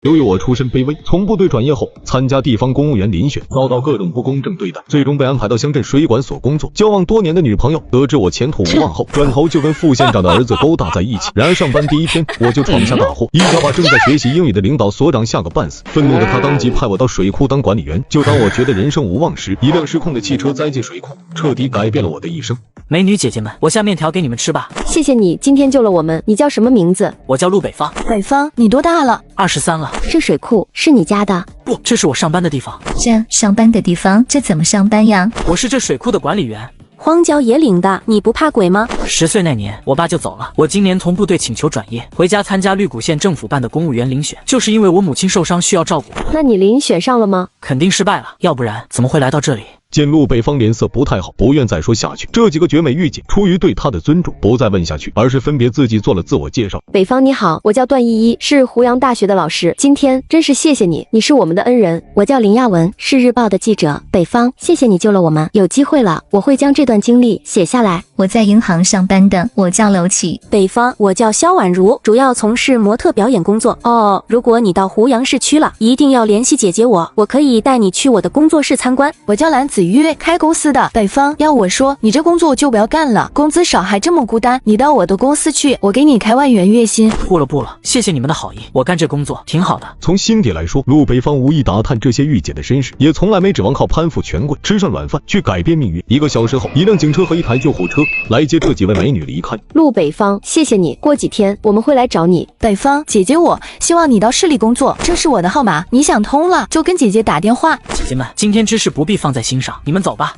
由于我出身卑微，从部队转业后参加地方公务员遴选，遭到各种不公正对待，最终被安排到乡镇水管所工作。交往多年的女朋友得知我前途无望后，转头就跟副县长的儿子勾搭在一起。然而上班第一天，我就闯下大祸，一脚把正在学习英语的领导所长吓个半死。愤怒的他当即派我到水库当管理员。就当我觉得人生无望时，一辆失控的汽车栽进水库，彻底改变了我的一生。美女姐姐们，我下面条给你们吃吧。谢谢你，今天救了我们。你叫什么名字？我叫陆北方。北方，你多大了？23了。这水库是你家的？不，这是我上班的地方。这上班的地方，这怎么上班呀？我是这水库的管理员。荒郊野岭的，你不怕鬼吗？10岁那年，我爸就走了。我今年从部队请求转业，回家参加绿谷县政府办的公务员遴选，就是因为我母亲受伤需要照顾。那你遴选上了吗？肯定失败了，要不然怎么会来到这里？见陆北方脸色不太好，不愿再说下去。这几个绝美御姐出于对他的尊重，不再问下去，而是分别自己做了自我介绍。北方你好，我叫段依依，是湖阳大学的老师。今天真是谢谢你，你是我们的恩人。我叫林亚文，是日报的记者。北方，谢谢你救了我们，有机会了，我会将这段经历写下来。我在银行上班的，我叫娄启。北方，我叫肖婉如，主要从事模特表演工作。哦，如果你到湖阳市区了，一定要联系姐姐我可以带你去我的工作室参观。我叫蓝子玉，开公司的。北方，要我说，你这工作就不要干了，工资少还这么孤单，你到我的公司去，我给你开10000元月薪。不了，谢谢你们的好意，我干这工作挺好的。从心底来说，陆北方无意打探这些御姐的身世，也从来没指望靠攀附权贵吃上软饭去改变命运。1个小时后，一辆警车和一台救护车来接这几位美女离开。陆北方，谢谢你，过几天我们会来找你。北方姐姐，我希望你到市里工作，这是我的号码，你想通了就跟姐姐打电话。姐姐们，今天之事不必放在心上，你们走吧。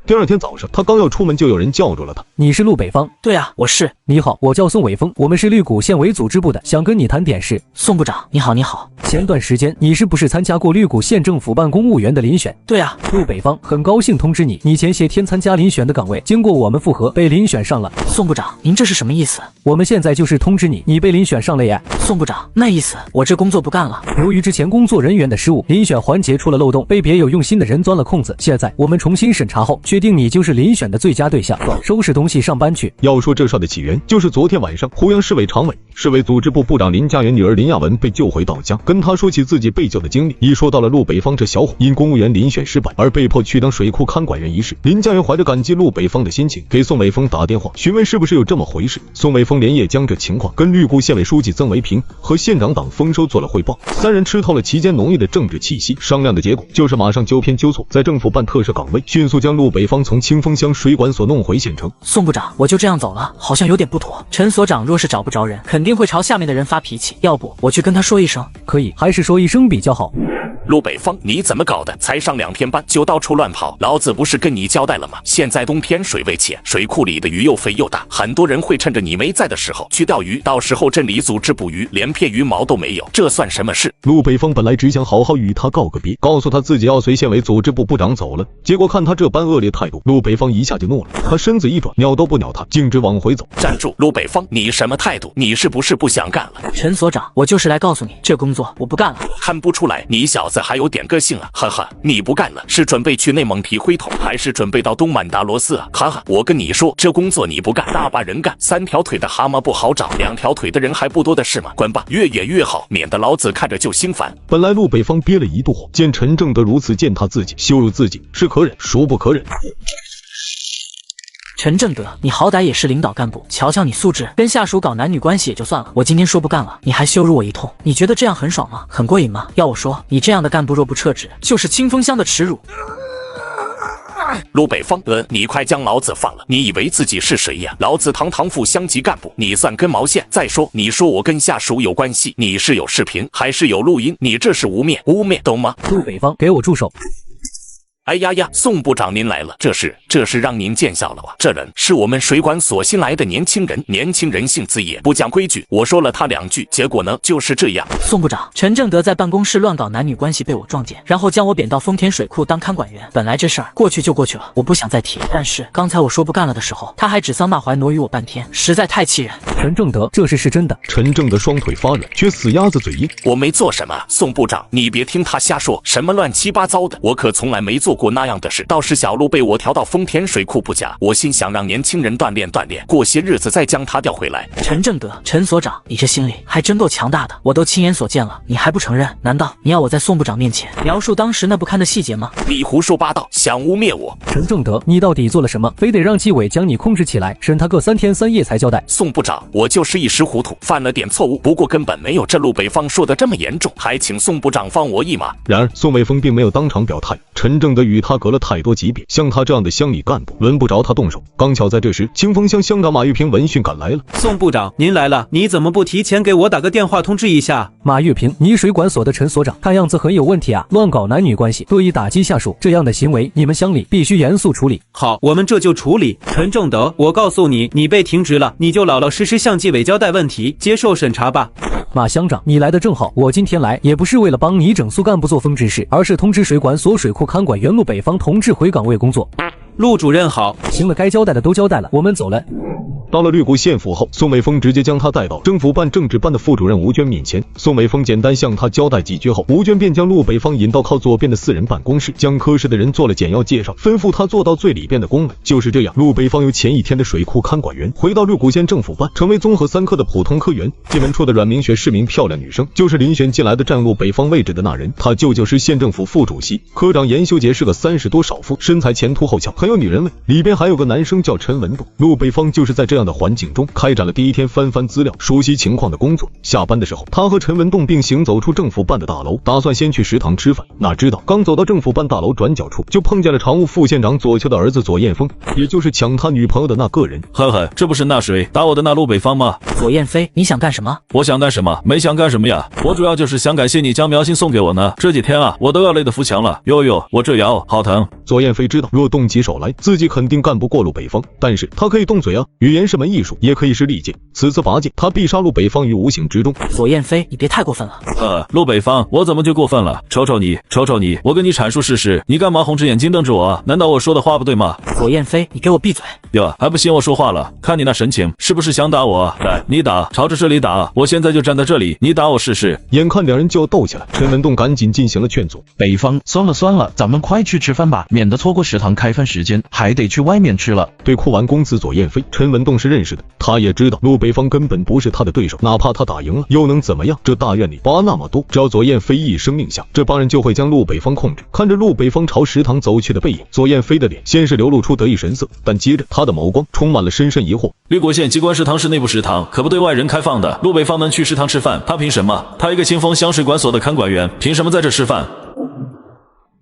第二天早上，他刚要出门，就有人叫住了他。你是陆北方？对啊，我是。你好，我叫宋伟峰，我们是绿谷县委组织部的，想跟你谈点事。宋部长，你好，你好。前段时间你是不是参加过绿谷县政府办公务员的遴选？对啊。陆北方，很高兴通知你，你前些天参加遴选的岗位，经过我们复核，被遴选上了。宋部长，您这是什么意思？我们现在就是通知你，你被遴选上了耶。宋部长，那意思我这工作不干了。由于之前工作人员的失误，遴选环节出了漏洞，被别有用心的人钻了空子。现在我们重新审查后，确定你就是遴选的最佳对象，收拾东西上班去。要说这事的起源，就是昨天晚上，湖阳市委常委、市委组织部部长林家元女儿林亚文被救回到家，跟她说起自己被救的经历。一说到了陆北方这小伙因公务员遴选失败而被迫去当水库看管员一事，林家元怀着感激陆北方的心情，给宋伟峰打电话询问是不是有这么回事。宋伟峰连夜将这情况跟绿谷县委书记曾维平和县长党丰收做了汇报。3人吃透了其间浓郁的政治气息，商量的结果就是马上纠偏纠错，在政府办特赦岗位，迅速将陆北方从清风乡水管所弄回县城。宋部长，我就这样走了，好像有点不妥。陈所长若是找不着人，肯定会朝下面的人发脾气，要不我去跟他说一声？可以，还是说一声比较好。陆北方，你怎么搞的？才上2天班就到处乱跑，老子不是跟你交代了吗？现在冬天水位浅，水库里的鱼又肥又大，很多人会趁着你没在的时候去钓鱼，到时候镇里组织捕鱼，连片鱼毛都没有，这算什么事？陆北方本来只想好好与他告个别，告诉他自己要随县委组织部部长走了，结果看他这般恶劣态度，陆北方一下就怒了，他身子一转，鸟都不鸟他，径直往回走。站住！陆北方，你什么态度？你是不是不想干了？陈所长，我就是来告诉你，这工作我不干了。看不出来，你小子还有点个性啊！哈哈，你不干了，是准备去内蒙提灰头，还是准备到东满达罗斯啊？哈哈，我跟你说，这工作你不干，大把人干，3条腿的蛤蟆不好找，2条腿的人还不多的是吗？滚吧，越远越好，免得老子看着就心烦。本来陆北方憋了一肚火，见陈正德如此践踏自己、羞辱自己，是可忍孰不可忍。陈正德，你好歹也是领导干部，瞧瞧你素质，跟下属搞男女关系也就算了，我今天说不干了，你还羞辱我一通，你觉得这样很爽吗？很过瘾吗？要我说，你这样的干部若不撤职，就是清风乡的耻辱。陆北方，你快将老子放了！你以为自己是谁呀？老子堂堂副乡级干部，你算根毛线？再说，你说我跟下属有关系，你是有视频还是有录音？你这是污蔑，懂吗？陆北方，给我住手！哎呀呀，宋部长您来了，这是让您见笑了吧？这人是我们水管所新来的年轻人性子野，不讲规矩。我说了他2句，结果呢就是这样。宋部长，陈正德在办公室乱搞男女关系被我撞见，然后将我贬到丰田水库当看管员。本来这事儿过去就过去了，我不想再提。但是刚才我说不干了的时候，他还指桑骂槐挪于我半天，实在太气人。陈正德，这事是真的。陈正德双腿发软，却死鸭子嘴硬。我没做什么，宋部长，你别听他瞎说什么乱七八糟的，我可从来没做做过那样的事。倒是小鹿被我调到丰田水库不假，我心想让年轻人锻炼锻炼，过些日子再将他调回来。陈正德，陈所长，你这心里还真够强大的，我都亲眼所见了，你还不承认？难道你要我在宋部长面前描述当时那不堪的细节吗？你胡说八道，想污蔑我！陈正德，你到底做了什么？非得让纪委将你控制起来，审他个3天3夜才交代？宋部长，我就是一时糊涂，犯了点错误，不过根本没有这陆北方说的这么严重，还请宋部长放我一马。然而宋伟峰并没有当场表态，陈正德与他隔了太多级别，像他这样的乡里干部轮不着他动手。刚巧在这时，清风乡乡长马玉平闻讯赶来了。宋部长，您来了，你怎么不提前给我打个电话通知一下？马玉平，你水管所的陈所长看样子很有问题啊，乱搞男女关系，恶意打击下属，这样的行为你们乡里必须严肃处理。好，我们这就处理。陈正德，我告诉你，你被停职了，你就老老实实向纪委交代问题，接受审查吧。马乡长，你来的正好，我今天来也不是为了帮你整肃干部作风之事，而是通知水管所水库看管员陆北方同志回岗位工作。陆主任好。行了，该交代的都交代了，我们走了。到了绿谷县府后，宋伟峰直接将他带到政府办政治班的副主任吴娟面前。宋伟峰简单向他交代几句后，吴娟便将陆北方引到靠左边的4人办公室，将科室的人做了简要介绍，吩咐他做到最里边的工位。就是这样，陆北方由前一天的水库看管员回到绿谷县政府办，成为综合3科的普通科员。进门处的阮明雪是名漂亮女生，就是遴选进来的占陆北方位置的那人。她舅舅是县政府副主席，科长严修杰是个30多少妇，身材前凸后翘，很有女人味。里边还有个男生叫陈文栋。陆北方就是在这样的环境中开展了第一天翻资料、熟悉情况的工作。下班的时候，他和陈文栋并行走出政府办的大楼，打算先去食堂吃饭。哪知道刚走到政府办大楼转角处，就碰见了常务副县长左丘的儿子左彦峰，也就是抢他女朋友的那个人。呵呵，这不是那谁打我的那陆北方吗？左彦飞，你想干什么？我想干什么？没想干什么呀，我主要就是想感谢你将苗心送给我呢。这几天啊，我都要累得扶墙了。哟哟，我这腰好疼。左彦飞知道，若动起手来，自己肯定干不过陆北方，但是他可以动嘴啊，语言是门艺术，也可以是利剑。此次拔剑，他必杀陆北方于无形之中。左彦飞，你别太过分了。陆北方，我怎么就过分了？瞅瞅你，我跟你阐述事实，你干嘛红着眼睛瞪着我啊？难道我说的话不对吗？左彦飞，你给我闭嘴！哟，还不信我说话了？看你那神情，是不是想打我？来，你打，朝着这里打，我现在就站在这里，你打我试试。眼看两人就要斗起来，陈文栋赶紧进行了劝阻。北方，算了，咱们快去吃饭吧，免得错过食堂开饭时间，还得去外面吃了。对库完公子左彦飞，陈文栋是认识的，他也知道陆北方根本不是他的对手，哪怕他打赢了，又能怎么样？这大院里疤那么多，只要左彦飞一声令下，这帮人就会将陆北方控制。看着陆北方朝食堂走去的背影，左彦飞的脸先是流露出得意神色，但接着他的眸光充满了深深疑惑。绿谷县机关食堂是内部食堂，可不对外人开放的。陆北方能去食堂吃饭，他凭什么？他一个清风乡水管所的看管员，凭什么在这吃饭？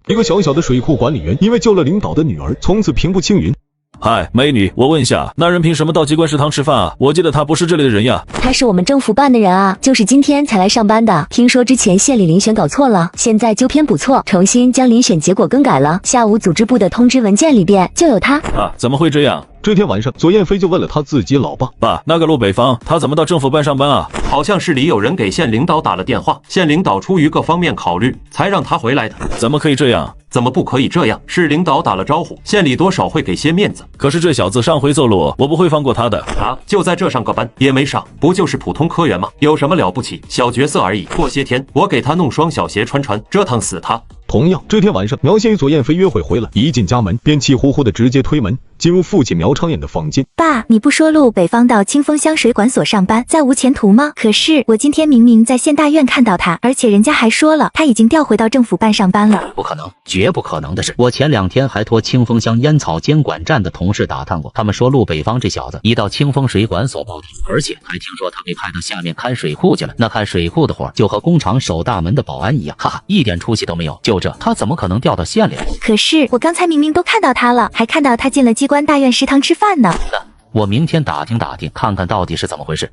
一个小小的水库管理员，因为救了领导的女儿，从此平步青云。嗨，美女，我问一下，那人凭什么到机关食堂吃饭啊？我记得他不是这里的人呀。他是我们政府办的人啊，就是今天才来上班的。听说之前县里遴选搞错了，现在纠偏补错，重新将遴选结果更改了。下午组织部的通知文件里边就有他啊，怎么会这样？这天晚上，左彦飞就问了他自己老爸：“爸，那个陆北方他怎么到政府办上班啊？”好像市里有人给县领导打了电话，县领导出于各方面考虑，才让他回来的。怎么可以这样？怎么不可以这样？市领导打了招呼，县里多少会给些面子。可是这小子上回揍了我，我不会放过他的啊！就在这上个班也没上，不就是普通科员吗？有什么了不起？小角色而已。过些天我给他弄双小鞋穿，折腾死他。同样，这天晚上，苗县与左彦飞约会回来，一进家门便气呼呼的直接推门进入父亲苗昌彦的房间。爸，你不说陆北方到清风乡水管所上班，再无前途吗？可是我今天明明在县大院看到他，而且人家还说了，他已经调回到政府办上班了。不可能，绝不可能的事！我前2天还托清风乡烟草监管站的同事打探过，他们说陆北方这小子已到清风水管所报到，而且还听说他被派到下面看水库去了。那看水库的活就和工厂守大门的保安一样，哈哈，一点出息都没有。就这，他怎么可能调到县里来？可是我刚才明明都看到他了，还看到他进了机关大院食堂吃饭呢。我明天打听，看看到底是怎么回事。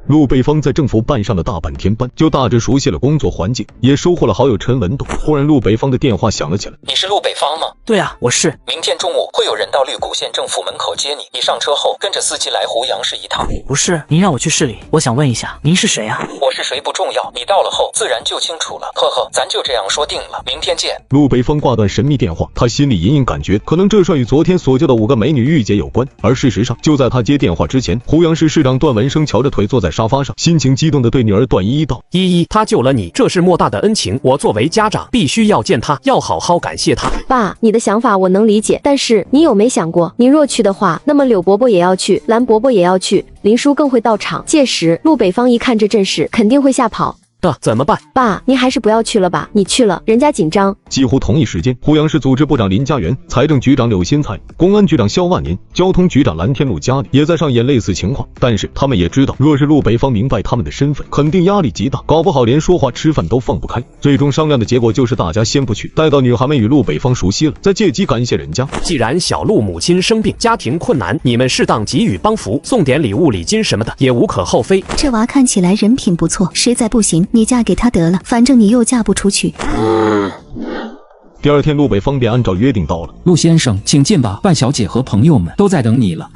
陆北方在政府办上了大半天班，就大致熟悉了工作环境，也收获了好友陈文栋。忽然陆北方的电话响了起来。你是陆北方吗？对啊，我是。明天中午会有人到绿谷县政府门口接你，你上车后跟着司机来湖阳市一趟。不是，您让我去市里，我想问一下，您是谁啊？我是谁不重要，你到了后自然就清楚了。呵呵，咱就这样说定了，明天见。陆北方挂断神秘电话，他心里隐隐感觉，可能这事与昨天所救的5个美女御姐有关，而事实上就就在他接电话之前，湖阳市市长段文生翘着腿坐在沙发上，心情激动地对女儿段依依道：“依依，他救了你，这是莫大的恩情，我作为家长必须要见他，要好好感谢他。”爸，你的想法我能理解，但是你有没想过，你若去的话，那么柳伯伯也要去，兰伯伯也要去，林叔更会到场，届时陆北方一看这阵势，肯定会吓跑。怎么办？爸，您还是不要去了吧，你去了，人家紧张。几乎同一时间，湖阳市组织部长林家元、财政局长柳新才、公安局长肖万年、交通局长蓝天禄家里也在上演类似情况。但是他们也知道，若是陆北方明白他们的身份，肯定压力极大，搞不好连说话吃饭都放不开。最终商量的结果就是大家先不去，待到女孩们与陆北方熟悉了，再借机感谢人家。既然小陆母亲生病，家庭困难，你们适当给予帮扶，送点礼物礼金什么的也无可厚非。这娃看起来人品不错，实在不行你嫁给他得了，反正你又嫁不出去。第二天，陆北方便按照约定到了。陆先生，请进吧，范小姐和朋友们都在等你了。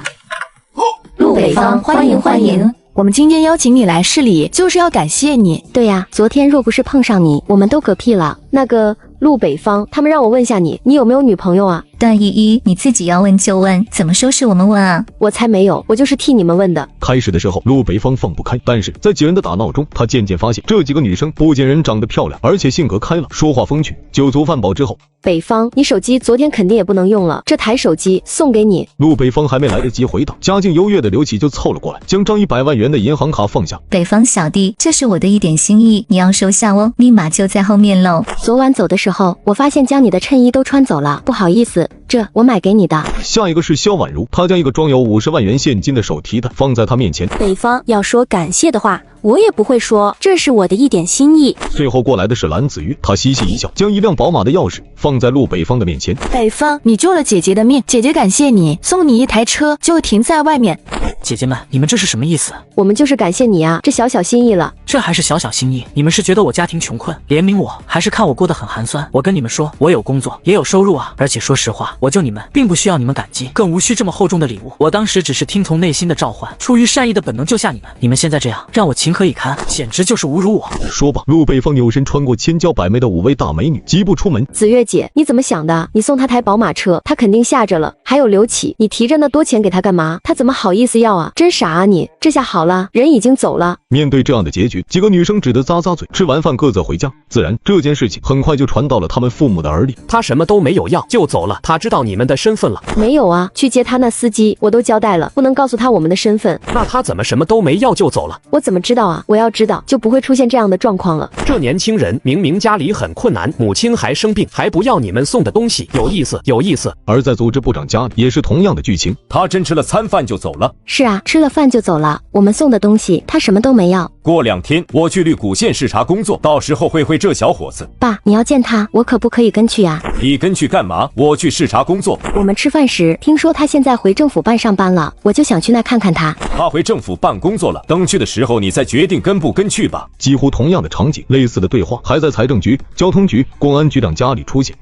陆北方，欢迎欢迎。我们今天邀请你来市里，就是要感谢你。对呀，昨天若不是碰上你，我们都嗝屁了。那个陆北方，他们让我问下你，你有没有女朋友啊？段依依，你自己要问就问，怎么说是我们问啊？我才没有，我就是替你们问的。开始的时候，陆北方放不开，但是在几人的打闹中，他渐渐发现这几个女生不仅人长得漂亮，而且性格开朗，说话风趣。酒足饭饱之后，北方，你手机昨天肯定也不能用了，这台手机送给你。陆北方还没来得及回答，家境优越的刘启就凑了过来，将张100万元的银行卡放下。北方小弟，这是我的一点心意，你要收下哦，密码就在后面喽。昨晚走的时候，我发现将你的衬衣都穿走了，不好意思，这我买给你的。下一个是肖婉如，她将一个装有50万元现金的手提袋放在他面前。北方要说感谢的话，我也不会说，这是我的一点心意。最后过来的是蓝子瑜，她嘻嘻一笑，将一辆宝马的钥匙放在陆北方的面前。北方，你救了姐姐的命，姐姐感谢你，送你一台车，就停在外面。姐姐们，你们这是什么意思？我们就是感谢你啊，这小小心意了。这还是小小心意？你们是觉得我家庭穷困，怜悯我，还是看我过得很寒酸？我跟你们说，我有工作，也有收入啊。而且说实话，我救你们，并不需要你们感激，更无需这么厚重的礼物。我当时只是听从内心的召唤，出于善意的本能救下你们。你们现在这样，让我情何以堪？简直就是侮辱我！说罢，陆北方扭身穿过千娇百媚的5位大美女，疾步出门。子月姐，你怎么想的？你送他台宝马车，他肯定吓着了。还有刘启，你提着那多钱给他干嘛？他怎么好意思要啊？真傻啊你！这下好了，人已经走了。面对这样的结局，几个女生只得咂咂嘴，吃完饭各自回家。自然，这件事情很快就传到了他们父母的耳里。他什么都没有要就走了，他知道你们的身份了？没有啊，去接他那司机我都交代了，不能告诉他我们的身份。那他怎么什么都没要就走了？我怎么知道啊？我要知道就不会出现这样的状况了。这年轻人明明家里很困难，母亲还生病，还不要你们送的东西，有意思，有意思。而在组织部长家里也是同样的剧情，他真吃了餐饭就走了。是啊，吃了饭就走了，我们送的东西他什么都没要。过2天我去绿谷县视察工作，到时候会这小伙子。爸，你要见他，我可不可以跟去呀？你跟去干嘛？我去视察工作。我们吃饭时听说他现在回政府办上班了，我就想去那看看他。他回政府办工作了，等去的时候你再决定跟不跟去吧。几乎同样的场景，类似的对话还在财政局、交通局、公安局长家里出现。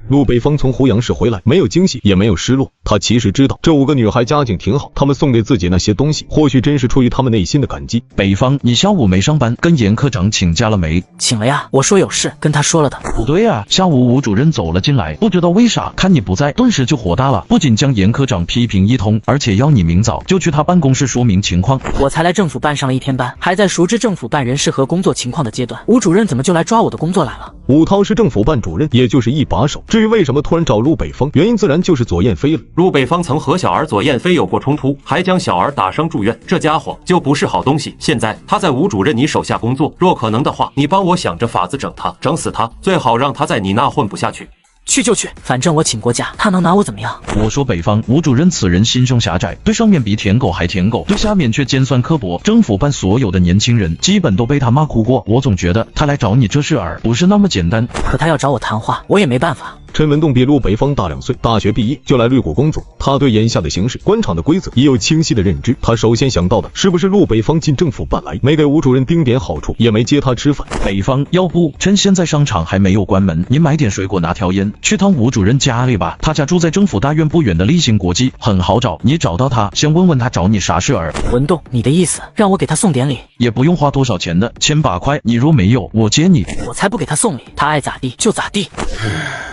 陆北方从湖阳市回来，没有惊喜，也没有失落。他其实知道这5个女孩家境挺好，她们送给自己那些东西，或许真是出于她们内心的感激。北方，你下午没上班，跟严科长请假了没？请了呀，我说有事跟他说了的。不对啊，下午吴主任走了进来，不知道为啥看你不在，顿时就火大了，不仅将严科长批评一通，而且要你明早就去他办公室说明情况。我才来政府办上了1天班，还在熟知政府办人事和工作情况的阶段，吴主任怎么就来抓我的工作来了？武涛是政府办主任，也就是一把手。至于为什么突然找陆北方，原因自然就是左燕飞了。陆北方曾和小儿左燕飞有过冲突，还将小儿打伤住院，这家伙就不是好东西。现在他在吴主任你手下工作，若可能的话，你帮我想着法子整他，整死他，最好让他在你那混不下去。去就去，反正我请过假，他能拿我怎么样？我说北方，吴主任此人心胸狭窄，对上面比舔狗还舔狗，对下面却尖酸刻薄。政府办所有的年轻人基本都被他骂哭过，我总觉得他来找你这事儿不是那么简单。可他要找我谈话，我也没办法。陈文栋比陆北方大2岁，大学毕业就来绿谷工作。他对眼下的形势、官场的规则也有清晰的认知。他首先想到的是不是陆北方进政府办来，没给吴主任丁点好处，也没接他吃饭。北方，要不趁现在商场还没有关门，你买点水果拿条烟去趟吴主任家里吧。他家住在政府大院不远的立新国际，很好找。你找到他，先问问他找你啥事儿。文栋，你的意思让我给他送点礼？也不用花多少钱的，千把块。你若没有，我接你。我才不给他送礼，他爱咋地就咋地。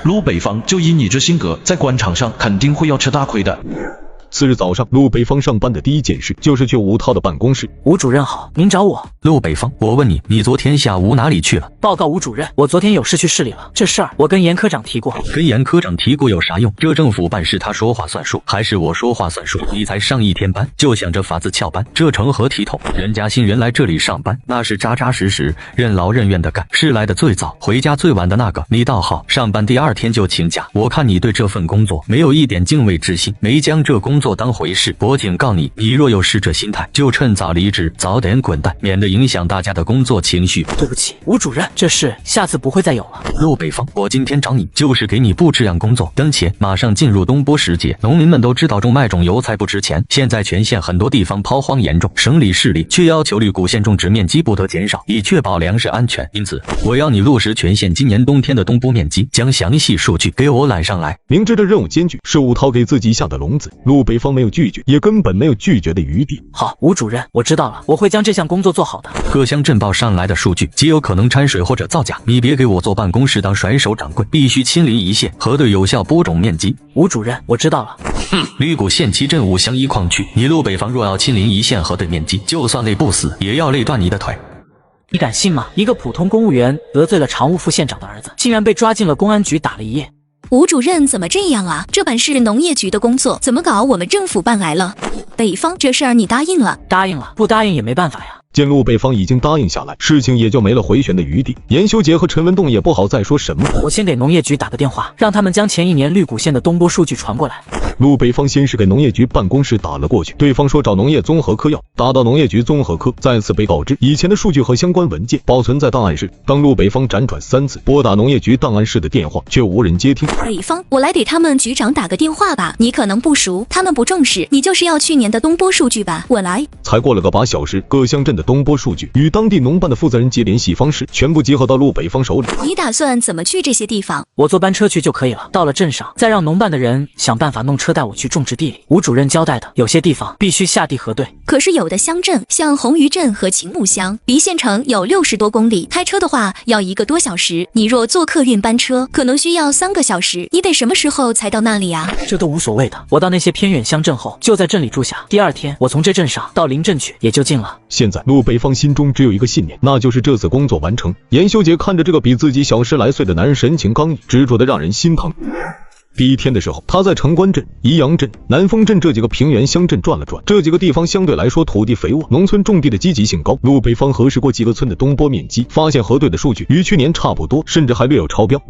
陆北方，就以你这性格，在官场上肯定会要吃大亏的。次日早上，陆北方上班的第一件事就是去吴涛的办公室。吴主任好，您找我。陆北方，我问你，你昨天下午哪里去了？报告吴主任，我昨天有事去市里了。这事儿我跟严科长提过。跟严科长提过有啥用？这政府办事他说话算数，还是我说话算数？你才上1天班，就想着法子翘班，这成何体统？人家新人来这里上班，那是扎扎实实、任劳任怨的干，是来的最早、回家最晚的那个。你倒好，上班第2天就请假。我看你对这份工作没有一点敬畏之心，没将这工作当回事。我警告你，你若有是这心态，就趁早离职，早点滚蛋，免得影响大家的工作情绪。对不起，吴主任，这事下次不会再有了。陆北方，我今天找你就是给你布置样工作。灯前马上进入东播时节，农民们都知道种麦种油菜不值钱，现在全县很多地方抛荒严重，省里市里却要求绿谷县种植面积不得减少，以确保粮食安全。因此，我要你落实全县今年冬天的东播面积，将详细数据给我揽上来。明知这任务艰巨，是吴涛给自己下的笼子，陆北方没有拒绝，也根本没有拒绝的余地。好，吴主任，我知道了，我会将这项工作做好的。各乡镇报上来的数据极有可能掺水或者造假，你别给我坐办公室当甩手掌柜，必须亲临一线核对有效播种面积。吴主任，我知道了。绿谷县其镇5乡1矿区，你陆北方若要亲临一线核对面积，就算累不死，也要累断你的腿。你敢信吗？一个普通公务员得罪了常务副县长的儿子，竟然被抓进了公安局打了一夜。吴主任怎么这样啊？这本是农业局的工作，怎么搞我们政府办来了？北方这事儿你答应了？答应了，不答应也没办法呀。见陆北方已经答应下来，事情也就没了回旋的余地。严修杰和陈文栋也不好再说什么。我先给农业局打个电话，让他们将前1年绿谷县的东播数据传过来。陆北方先是给农业局办公室打了过去，对方说找农业综合科要，打到农业局综合科，再次被告知以前的数据和相关文件保存在档案室。当陆北方辗转3次拨打农业局档案室的电话，却无人接听。北方，我来给他们局长打个电话吧。你可能不熟，他们不重视，你就是要去年的东播数据吧？我来。才过了个把小时，各乡镇的东播数据与当地农办的负责人及联系方式全部集合到陆北方手里。你打算怎么去这些地方？我坐班车去就可以了。到了镇上，再让农办的人想办法弄车带我去种植地里。吴主任交代的，有些地方必须下地核对。可是有的乡镇，像红鱼镇和秦木乡，离县城有60多公里，开车的话要1个多小时。你若坐客运班车，可能需要3个小时。你得什么时候才到那里啊？这都无所谓的。我到那些偏远乡镇后，就在镇里住下。第2天，我从这镇上到邻镇去，也就近了。现在陆北方心中只有一个信念，那就是这次工作完成。严修杰看着这个比自己小10来岁的男人，神情刚毅，执着的让人心疼。第1天的时候，他在城关镇、宜阳镇、南丰镇这几个平原乡镇转了转，这几个地方相对来说土地肥沃，农村种地的积极性高。陆北方核实过几个村的东播面积，发现核对的数据与去年差不多，甚至还略有超标。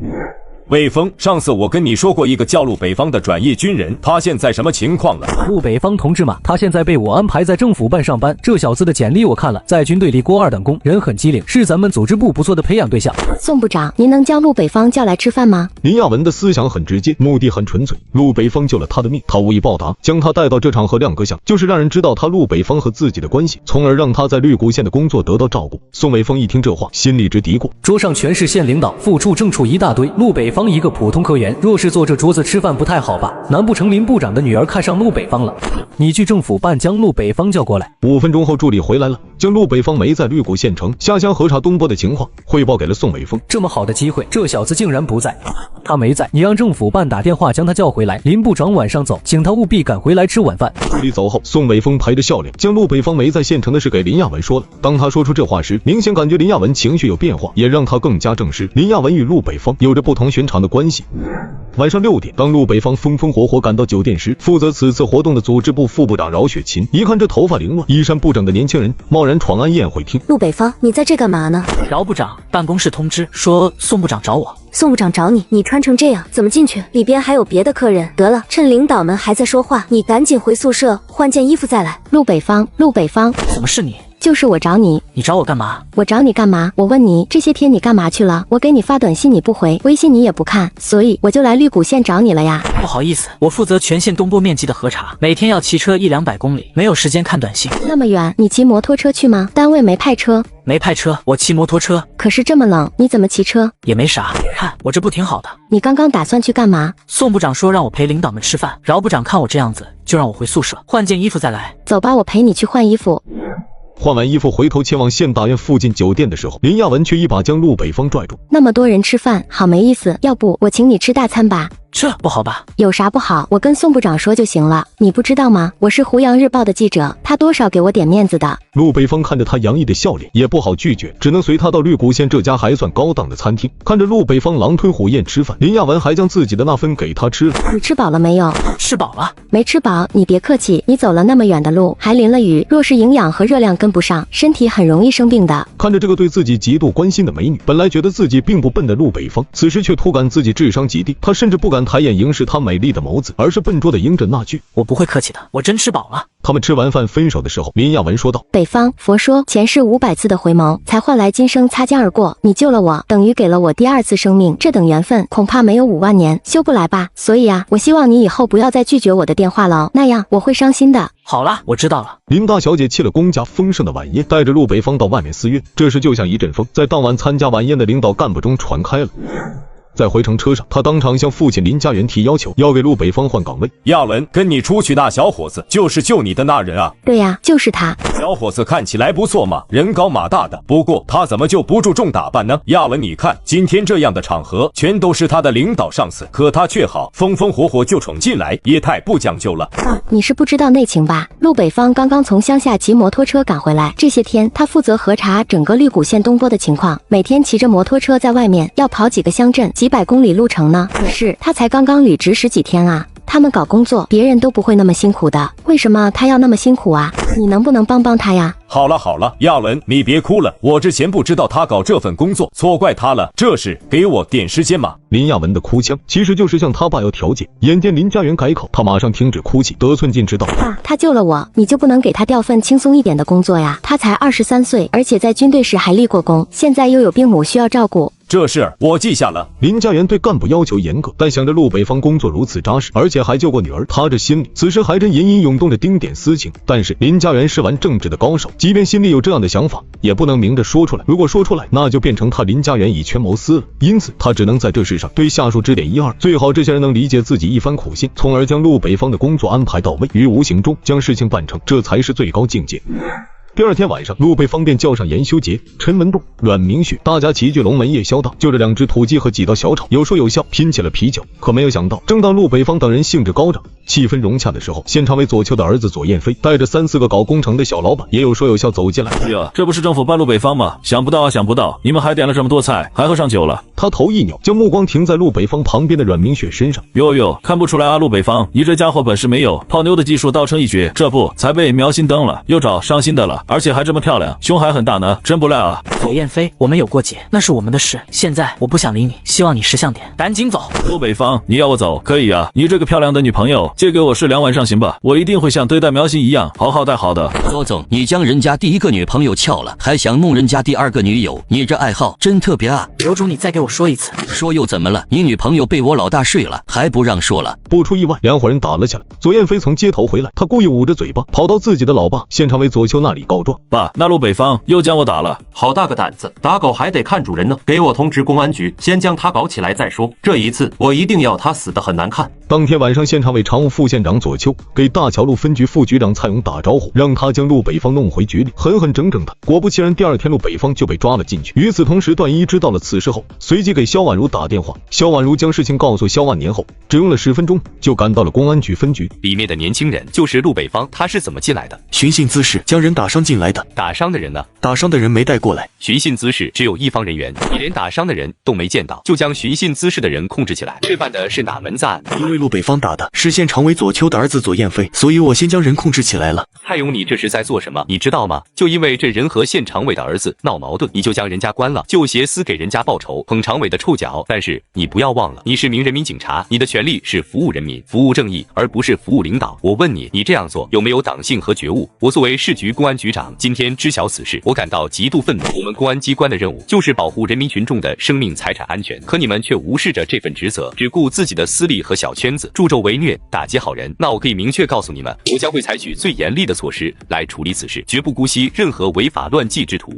魏峰，上次我跟你说过一个叫陆北方的转业军人，他现在什么情况了？陆北方同志嘛，他现在被我安排在政府办上班。这小子的简历我看了，在军队里过2等功，人很机灵，是咱们组织部不错的培养对象。宋部长，您能将陆北方叫来吃饭吗？林亚文的思想很直接，目的很纯粹。陆北方救了他的命，他无以报答，将他带到这场和亮哥相，就是让人知道他陆北方和自己的关系，从而让他在绿谷县的工作得到照顾。宋伟峰一听这话，心里直嘀咕：桌上全是县领导、副处、正处一大堆，陆北方一个普通科员，若是坐这桌子吃饭不太好吧？难不成林部长的女儿看上陆北方了？你去政府办，将陆北方叫过来。5分钟后，助理回来了，将陆北方没在绿谷县城下乡核查东播的情况汇报给了宋伟峰。这么好的机会，这小子竟然不在。他没在，你让政府办打电话将他叫回来。林部长晚上走，请他务必赶回来吃晚饭。助理走后，宋伟峰陪着笑脸将陆北方没在县城的事给林亚文说了。当他说出这话时，明显感觉林亚文情绪有变化，也让他更加证实林亚文与陆北方有着不同寻常的关系。晚上6点，当陆北方风风火火赶到酒店时，负责此次活动的组织部副部长饶雪琴一看这头发凌乱、衣衫不整的年轻人，贸然闯安宴会厅。陆北方，你在这干嘛呢？饶部长，办公室通知说宋部长找我。宋部长找你，你穿成这样怎么进去？里边还有别的客人。得了，趁领导们还在说话，你赶紧回宿舍换件衣服再来。陆北方，陆北方，怎么是你？就是我找你。你找我干嘛？我找你干嘛？我问你，这些天你干嘛去了？我给你发短信你不回，微信你也不看，所以我就来绿谷县找你了呀。不好意思，我负责全县东播面积的核查，每天要骑车100-200公里，没有时间看短信。那么远，你骑摩托车去吗？单位没派车？没派车，我骑摩托车。可是这么冷，你怎么骑车？也没啥，看我这不挺好的。你刚刚打算去干嘛？宋部长说让我陪领导们吃饭，饶部长看我这样子，就让我回宿舍换件衣服再来。走吧，我陪你去换衣服。换完衣服回头前往县大院附近酒店的时候，林亚文却一把将陆北方拽住。那么多人吃饭好没意思，要不我请你吃大餐吧。这不好吧？有啥不好？我跟宋部长说就行了。你不知道吗？我是湖阳日报的记者，他多少给我点面子的。陆北方看着他洋溢的笑脸，也不好拒绝，只能随他到绿谷县这家还算高档的餐厅。看着陆北方狼吞虎咽吃饭，林亚文还将自己的那份给他吃了。你吃饱了没有？吃饱了。没吃饱？你别客气，你走了那么远的路，还淋了雨，若是营养和热量跟不上，身体很容易生病的。看着这个对自己极度关心的美女，本来觉得自己并不笨的陆北方，此时却突感自己智商极低。他甚至不敢抬眼凝视她美丽的眸子，而是笨拙地应着那句：“我不会客气的，我真吃饱了。”他们吃完饭分手的时候，林亚文说道：“北方，佛说前世500次的回眸，才换来今生擦肩而过。你救了我，等于给了我第2次生命，这等缘分，恐怕没有5万年修不来吧。所以啊，我希望你以后不要再拒绝我的电话了，那样我会伤心的。”好了，我知道了。林大小姐弃了公家丰盛的晚宴，带着陆北方到外面私约。这时就像一阵风，在当晚参加晚宴的领导干部中传开了。在回程车上，他当场向父亲林家元提要求，要给陆北方换岗位。亚文，跟你出去那小伙子就是救你的那人啊？对呀，就是他。小伙子看起来不错嘛，人高马大的，不过他怎么就不注重打扮呢？亚文，你看今天这样的场合，全都是他的领导上司，可他却好风风火火就闯进来，也太不讲究了。你是不知道内情吧？陆北方刚刚从乡下骑摩托车赶回来，这些天他负责核查整个绿谷县东坡的情况，每天骑着摩托车在外面要跑几个乡镇，几百公里路程呢。可是他才刚刚履职10几天啊。他们搞工作，别人都不会那么辛苦的，为什么他要那么辛苦啊？你能不能帮帮他呀？好了好了，亚文，你别哭了，我之前不知道他搞这份工作，错怪他了。这事给我点时间嘛。林亚文的哭腔其实就是向他爸要条件。眼见林家元改口，他马上停止哭泣，得寸进尺道：“爸，他救了我，你就不能给他调份轻松一点的工作呀？他才23岁，而且在军队时还立过功，现在又有病母需要照顾。”这事我记下了。林家元对干部要求严格，但想着陆北方工作如此扎实，而且还救过女儿，他这心里此时还真隐隐涌动着丁点私情。但是林家元是玩政治的高手，即便心里有这样的想法，也不能明着说出来。如果说出来，那就变成他林家元以权谋私了。因此他只能在这事上对下属指点1、2，最好这些人能理解自己一番苦心，从而将陆北方的工作安排到位，于无形中将事情办成，这才是最高境界。第2天晚上，陆北方便叫上严修杰、陈文栋、阮明旭，大家齐聚龙门夜宵档，就这2只土鸡和几道小炒，有说有笑，拼起了啤酒。可没有想到，正当陆北方等人兴致高涨，气氛融洽的时候，县常委左丘的儿子左燕飞带着3、4个搞工程的小老板，也有说有笑走进来。哎呀，这不是政府办陆北方吗？想不到啊，想不到，你们还点了这么多菜，还喝上酒了。他头一扭，将目光停在陆北方旁边的阮明雪身上。哟，看不出来啊，陆北方，你这家伙本事没有，泡妞的技术倒成一绝，这不才被瞄心灯了，又找伤心的了，而且还这么漂亮，胸还很大呢，真不赖啊。左燕飞，我们有过节，那是我们的事，现在我不想理你，希望你识相点，赶紧走。陆北方，你要我走可以啊，你这个漂亮的女朋友借给我试2晚上行吧？我一定会像对待苗心一样好好待好的。左总，你将人家第1个女朋友撬了，还想弄人家第2个女友，你这爱好真特别啊。刘主，你再给我说一次。说又怎么了？你女朋友被我老大睡了，还不让说了？不出意外，2伙人打了起来。左燕飞从街头回来，他故意捂着嘴巴，跑到自己的老爸县常委左丘那里告状。爸，那陆北方又将我打了。好大个胆子，打狗还得看主人呢，给我通知公安局，先将他搞起来再说。这一次我一定要他死得很难看。当天晚上，县常委常务副县长左丘给大桥路分局副局长蔡勇打招呼，让他将陆北方弄回局里，狠狠整整他。果不其然，第2天陆北方就被抓了进去。与此同时，段一知道了此事后，随即给肖婉如打电话。肖婉如将事情告诉肖万年后，只用了10分钟就赶到了公安局分局。里面的年轻人就是陆北方，他是怎么进来的？寻衅滋事，将人打伤进来的。打伤的人呢？打伤的人没带过来。寻衅滋事只有一方人员，你连打伤的人都没见到，就将寻衅滋事的人控制起来，这办的是哪门子案？因为陆北方打的是县常委左丘的儿子左燕飞，所以我先将人控制起来了。蔡勇，你这是在做什么？你知道吗？就因为这人和县常委的儿子闹矛盾，你就将人家关了，就挟私给人家报仇，捧常委的臭脚。但是你不要忘了，你是名人民警察，你的权利是服务人民、服务正义，而不是服务领导。我问你，你这样做有没有党性和觉悟？我作为市局公安局长，今天知晓此事，我感到极度愤怒。我们公安机关的任务就是保护人民群众的生命财产安全，可你们却无视着这份职责，只顾自己的私利和小圈子，助纣为虐，打击好人。那我可以明确告诉你们，我将会采取最严厉的措施来处理此事，绝不姑息任何违法乱纪之徒。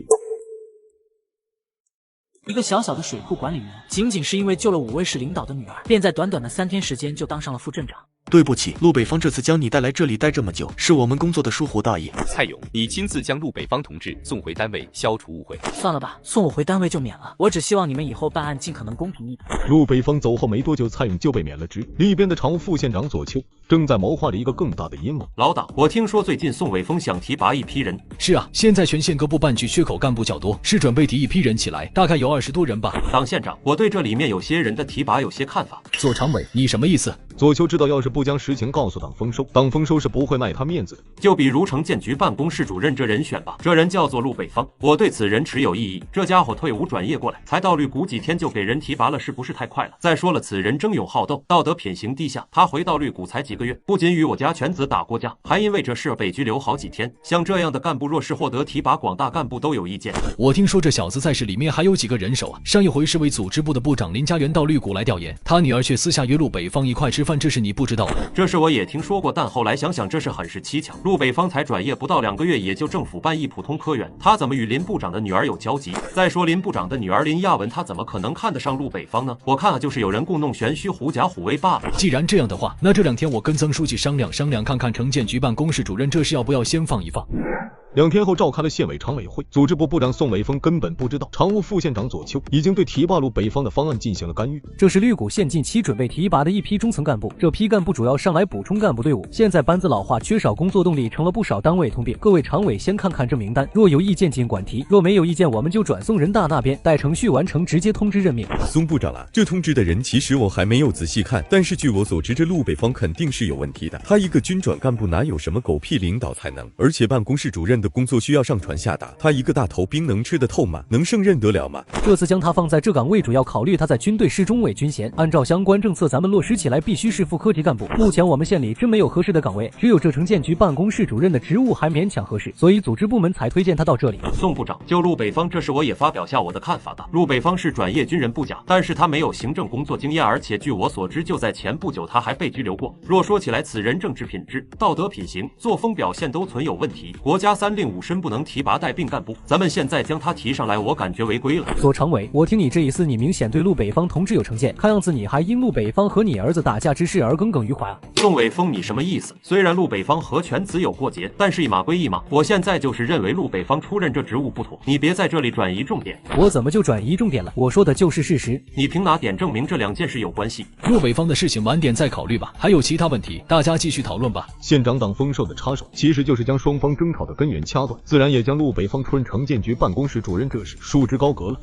一个小小的水库管理员，仅仅是因为救了5位市领导的女儿，便在短短的3天时间就当上了副镇长。对不起，陆北方这次将你带来这里待这么久，是我们工作的疏忽大意。蔡勇，你亲自将陆北方同志送回单位，消除误会。算了吧，送我回单位就免了。我只希望你们以后办案尽可能公平一点。陆北方走后没多久，蔡勇就被免了职。另一边的常务副县长左丘正在谋划着一个更大的阴谋。老大，我听说最近宋伟峰想提拔一批人。是啊，现在全县各部办局缺口干部较多，是准备提一批人起来，大概有20多人吧。党县长，我对这里面有些人的提拔有些看法。左常委，你什么意思？左丘知道，要是不将实情告诉党丰收，党丰收是不会卖他面子的。就比如城建局办公室主任这人选吧，这人叫做陆北方，我对此人持有异议。这家伙退伍转业过来，才到绿谷几天就给人提拔了，是不是太快了？再说了，此人争勇好斗，道德品行低下。他回到绿谷才几个月，不仅与我家犬子打过架，还因为这事被拘留好几天。像这样的干部，若是获得提拔，广大干部都有意见。我听说这小子在市里面还有几个人手啊。上一回市委组织部的部长林家元到绿谷来调研，他女儿却私下约陆北方一块吃饭，这是你不知道。这事我也听说过，但后来想想，这是很是蹊跷。陆北方才转业不到2个月，也就政府办一普通科员，他怎么与林部长的女儿有交集？再说林部长的女儿林亚文，她怎么可能看得上陆北方呢？我看啊，就是有人故弄玄虚，狐假虎威罢了。既然这样的话，那这2天我跟曾书记商量，看看城建局办公室主任这事要不要先放一放。2天后召开了县委常委会，组织部部长宋伟峰根本不知道，常务副县长左丘已经对提拔陆北方的方案进行了干预。这是绿谷县近期准备提拔的一批中层干部，这批干部主要上来补充干部队伍。现在班子老化，缺少工作动力，成了不少单位通病。各位常委先看看这名单，若有意见尽管提，若没有意见，我们就转送人大那边，待程序完成直接通知任命。宋部长啊，这通知的人其实我还没有仔细看，但是据我所知，这陆北方肯定是有问题的。他一个军转干部哪有什么狗屁领导才能？而且办公室主任的工作需要上传下达，他一个大头兵能吃得透吗？能胜任得了吗？这次将他放在这岗位，主要考虑他在军队是中尉军衔，按照相关政策咱们落实起来，必须是副科级干部。目前我们县里真没有合适的岗位，只有这城建局办公室主任的职务还勉强合适，所以组织部门才推荐他到这里。宋部长，就陆北方这事我也发表下我的看法的。陆北方是转业军人不假，但是他没有行政工作经验，而且据我所知，就在前不久他还被拘留过。若说起来，此人政治品质、道德品行、作风表现都存有问题，国家3令5申不能提拔带病干部，咱们现在将他提上来，我感觉违规了。左常委，我听你这意思，你明显对陆北方同志有成见，看样子你还因陆北方和你儿子打架之事而耿耿于怀啊。宋伟峰，你什么意思？虽然陆北方和犬子有过节，但是一码归一码，我现在就是认为陆北方出任这职务不妥，你别在这里转移重点。我怎么就转移重点了？我说的就是事实。你凭哪点证明这2件事有关系？陆北方的事情晚点再考虑吧，还有其他问题，大家继续讨论吧。县长党丰收的插手，其实就是将双方争吵的根源掐断，自然也将陆北方出任城建局办公室主任这事束之高阁了。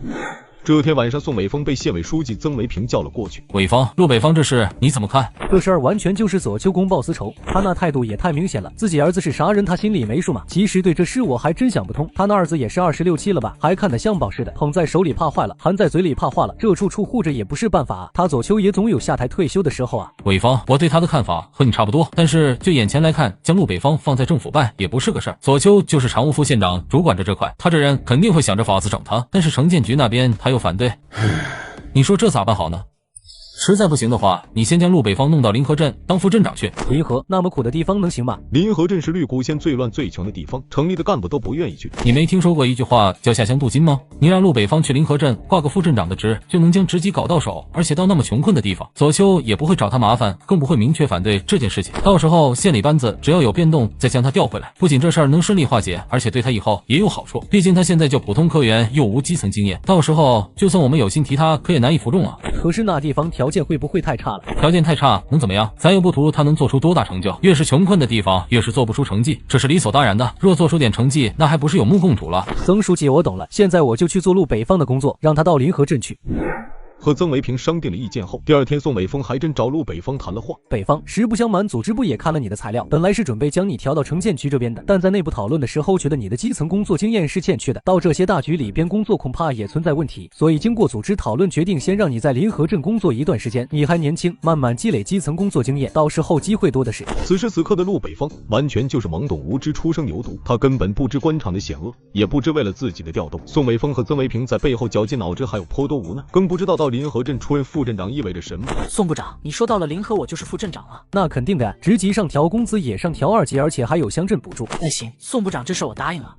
这天晚上，宋伟峰被县委书记曾维平叫了过去。伟峰，陆北方这事你怎么看？这事儿完全就是左丘公报私仇，他那态度也太明显了。自己儿子是啥人，他心里没数吗？其实对这事我还真想不通，他那儿子也是26、7了吧，还看得像宝似的，捧在手里怕坏了，含在嘴里怕化了，这处护着也不是办法啊。他左丘也总有下台退休的时候啊。伟峰，我对他的看法和你差不多，但是就眼前来看，将陆北方放在政府办也不是个事儿。左丘就是常务副县长主管着这块，他这人肯定会想着法子整他，但是城建局那边他又反对。你说这咋办好呢？实在不行的话，你先将陆北方弄到临河镇当副镇长去。临河那么苦的地方能行吗？临河镇是绿谷县最乱最穷的地方，城里的干部都不愿意去。你没听说过一句话叫下乡镀金吗？你让陆北方去临河镇挂个副镇长的职，就能将职级搞到手，而且到那么穷困的地方，左丘也不会找他麻烦，更不会明确反对这件事情。到时候县里班子只要有变动，再将他调回来，不仅这事儿能顺利化解，而且对他以后也有好处。毕竟他现在就普通科员，又无基层经验，到时候就算我们有心提他，可也难以服众啊。可是那地方条件会不会太差？条件太差能怎么样？咱又不图他能做出多大成就，越是穷困的地方越是做不出成绩，这是理所当然的。若做出点成绩，那还不是有目共睹了。曾书记，我懂了，现在我就去做陆北方的工作，让他到临河镇去。和曾维平商定了意见后，第2天宋伟峰还真找陆北方谈了话。北方，实不相瞒，组织部也看了你的材料，本来是准备将你调到城建局这边的，但在内部讨论的时候，觉得你的基层工作经验是欠缺的，到这些大局里边工作恐怕也存在问题，所以经过组织讨论，决定先让你在临河镇工作一段时间，你还年轻，慢慢积累基层工作经验，到时候机会多的是。此时此刻的陆北方完全就是懵懂无知，初生牛犊，他根本不知官场的险恶，也不知为了自己的调动，宋伟峰和曾维平在背后绞尽脑汁，还有颇多无奈，更不知道到临河镇出任副镇长意味着什么。宋部长，你说到了临河，我就是副镇长了。那肯定的呀，职级上调，工资也上调2级，而且还有乡镇补助。那行，宋部长，这事我答应了。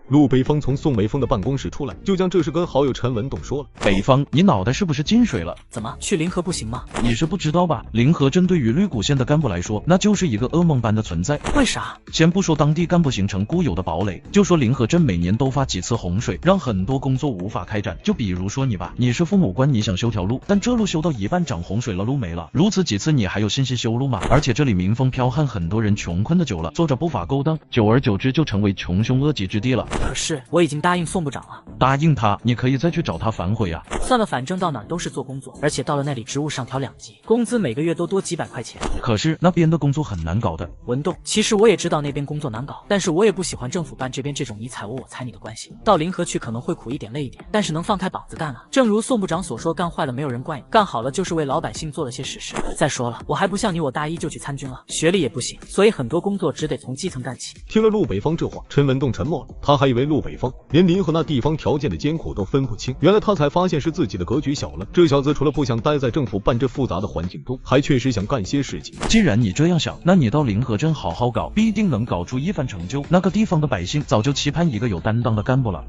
陆北方从宋美凤的办公室出来，就将这事跟好友陈文栋说了。北方，你脑袋是不是进水了？怎么去临河不行吗？你是不知道吧？临河镇对于绿谷县的干部来说，那就是一个噩梦般的存在。为啥？先不说当地干部形成固有的堡垒，就说临河镇每年都发几次洪水，让很多工作无法开展。就比如说你吧，你是父母官，你想修条路，但这路修到一半涨洪水了，路没了，如此几次你还有信心修路吗？而且这里民风剽悍，很多人穷困的久了，做着不法勾当，久而久之就成为穷凶恶极之地了。可是我已经答应宋部长了。答应他，你可以再去找他反悔啊。算了，反正到哪都是做工作，而且到了那里职务上调2级，工资每个月都多几百块钱。可是那边的工作很难搞的。文栋，其实我也知道那边工作难搞，但是我也不喜欢政府办这边这种你踩我我踩你的关系。到临河去可能会苦一点累一点，但是能放开膀子干了。正如宋部长所说，干坏了没有人怪你，干好了就是为老百姓做了些实事。再说了，我还不像你，我大一就去参军了，学历也不行，所以很多工作只得从基层干起。听了陆北方这话，陈文栋沉默了。他还以为陆北方连临河那地方条件的艰苦都分不清，原来他才发现是自己的格局小了。这小子除了不想待在政府办这复杂的环境中，还确实想干些事情。既然你这样想，那你到临河镇好好搞，必定能搞出一番成就。那个地方的百姓早就期盼一个有担当的干部了。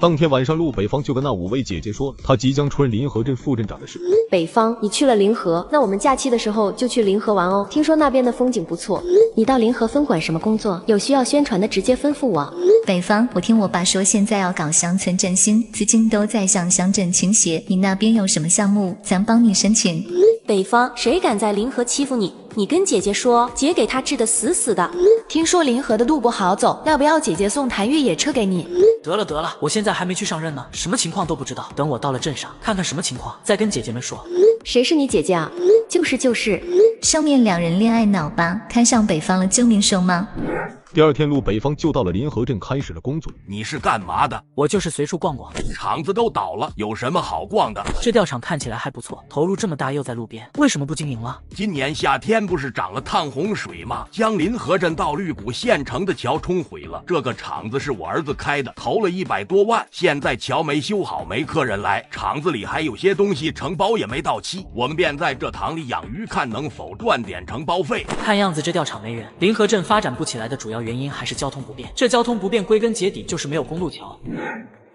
当天晚上，陆北方就跟那5位姐姐说了他即将出任临河镇副镇长的事。北方，你去了临河，那我们假期的时候就去临河玩哦。听说那边的风景不错。你到临河分管什么工作？有需要宣传的直接吩咐我。北方，我听我爸说现在要搞乡村振兴，资金都在向乡镇倾斜，你那边有什么项目，咱帮你申请。北方，谁敢在临河欺负你？你跟姐姐说，姐给他治得死死的。听说临河的路不好走，要不要姐姐送台越野车给你？得了得了，我现在还没去上任呢，什么情况都不知道。等我到了镇上，看看什么情况，再跟姐姐们说。谁是你姐姐啊？就是。上面2人恋爱脑吧，看上北方了就明说吗？第二天，陆北方就到了临河镇，开始了工作。你是干嘛的？我就是随处逛逛。厂子都倒了，有什么好逛的？这吊厂看起来还不错，投入这么大又在路边，为什么不经营了？今年夏天不是涨了趟洪水吗？将临河镇到绿谷县城的桥冲毁了。这个厂子是我儿子开的，投了100多万，现在桥没修好，没客人来，厂子里还有些东西承包也没到期，我们便在这塘里养鱼，看能否赚点承包费。看样子这吊厂没人。临河镇发展不起来的主要原因还是交通不便，这交通不便归根结底就是没有公路桥。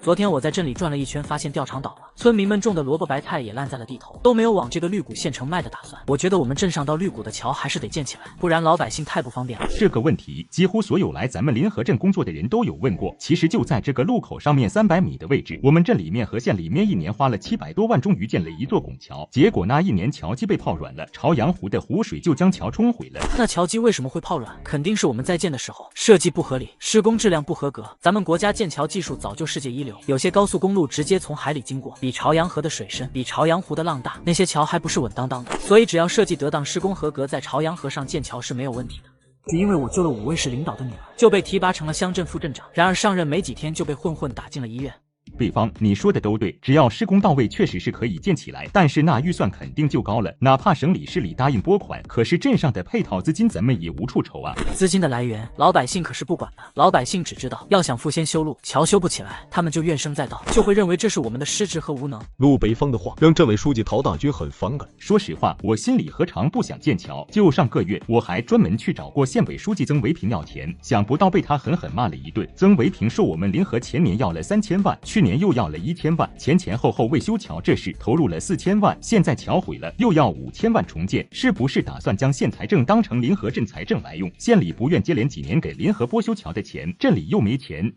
昨天我在镇里转了一圈，发现吊厂倒了，村民们种的萝卜白菜也烂在了地头，都没有往这个绿谷县城卖的打算。我觉得我们镇上到绿谷的桥还是得建起来，不然老百姓太不方便了。这个问题几乎所有来咱们临河镇工作的人都有问过，其实就在这个路口上面300米的位置，我们镇里面和县里面一年花了700多万，终于建了一座拱桥，结果那一年桥基被泡软了，朝阳湖的湖水就将桥冲毁了。那桥基为什么会泡软？肯定是我们在建的时候设计不合理，施工质量不合格。咱们国家建桥技术早就世界一流，有些高速公路直接从海里经过，比朝阳河的水深，比朝阳湖的浪大，那些桥还不是稳当当的。所以只要设计得当，施工合格，在朝阳河上建桥是没有问题的。是因为我救了5位市领导的女儿，就被提拔成了乡镇副镇长，然而上任没几天就被混混打进了医院。北方，你说的都对，只要施工到位，确实是可以建起来，但是那预算肯定就高了。哪怕省里市里答应拨款，可是镇上的配套资金咱们也无处筹啊。资金的来源，老百姓可是不管的。老百姓只知道要想富先修路，桥修不起来，他们就怨声载道，就会认为这是我们的失职和无能。陆北方的话让镇委书记陶大军很反感。说实话，我心里何尝不想建桥？就上个月，我还专门去找过县委书记曾维平要钱，想不到被他狠狠骂了一顿。曾维平说我们临河前年要了3000万，去年又要了1000万，前后为修桥这事投入了4000万，现在桥毁了，又要5000万重建，是不是打算将县财政当成临河镇财政来用？县里不愿接连几年给临河拨修桥的钱，镇里又没钱。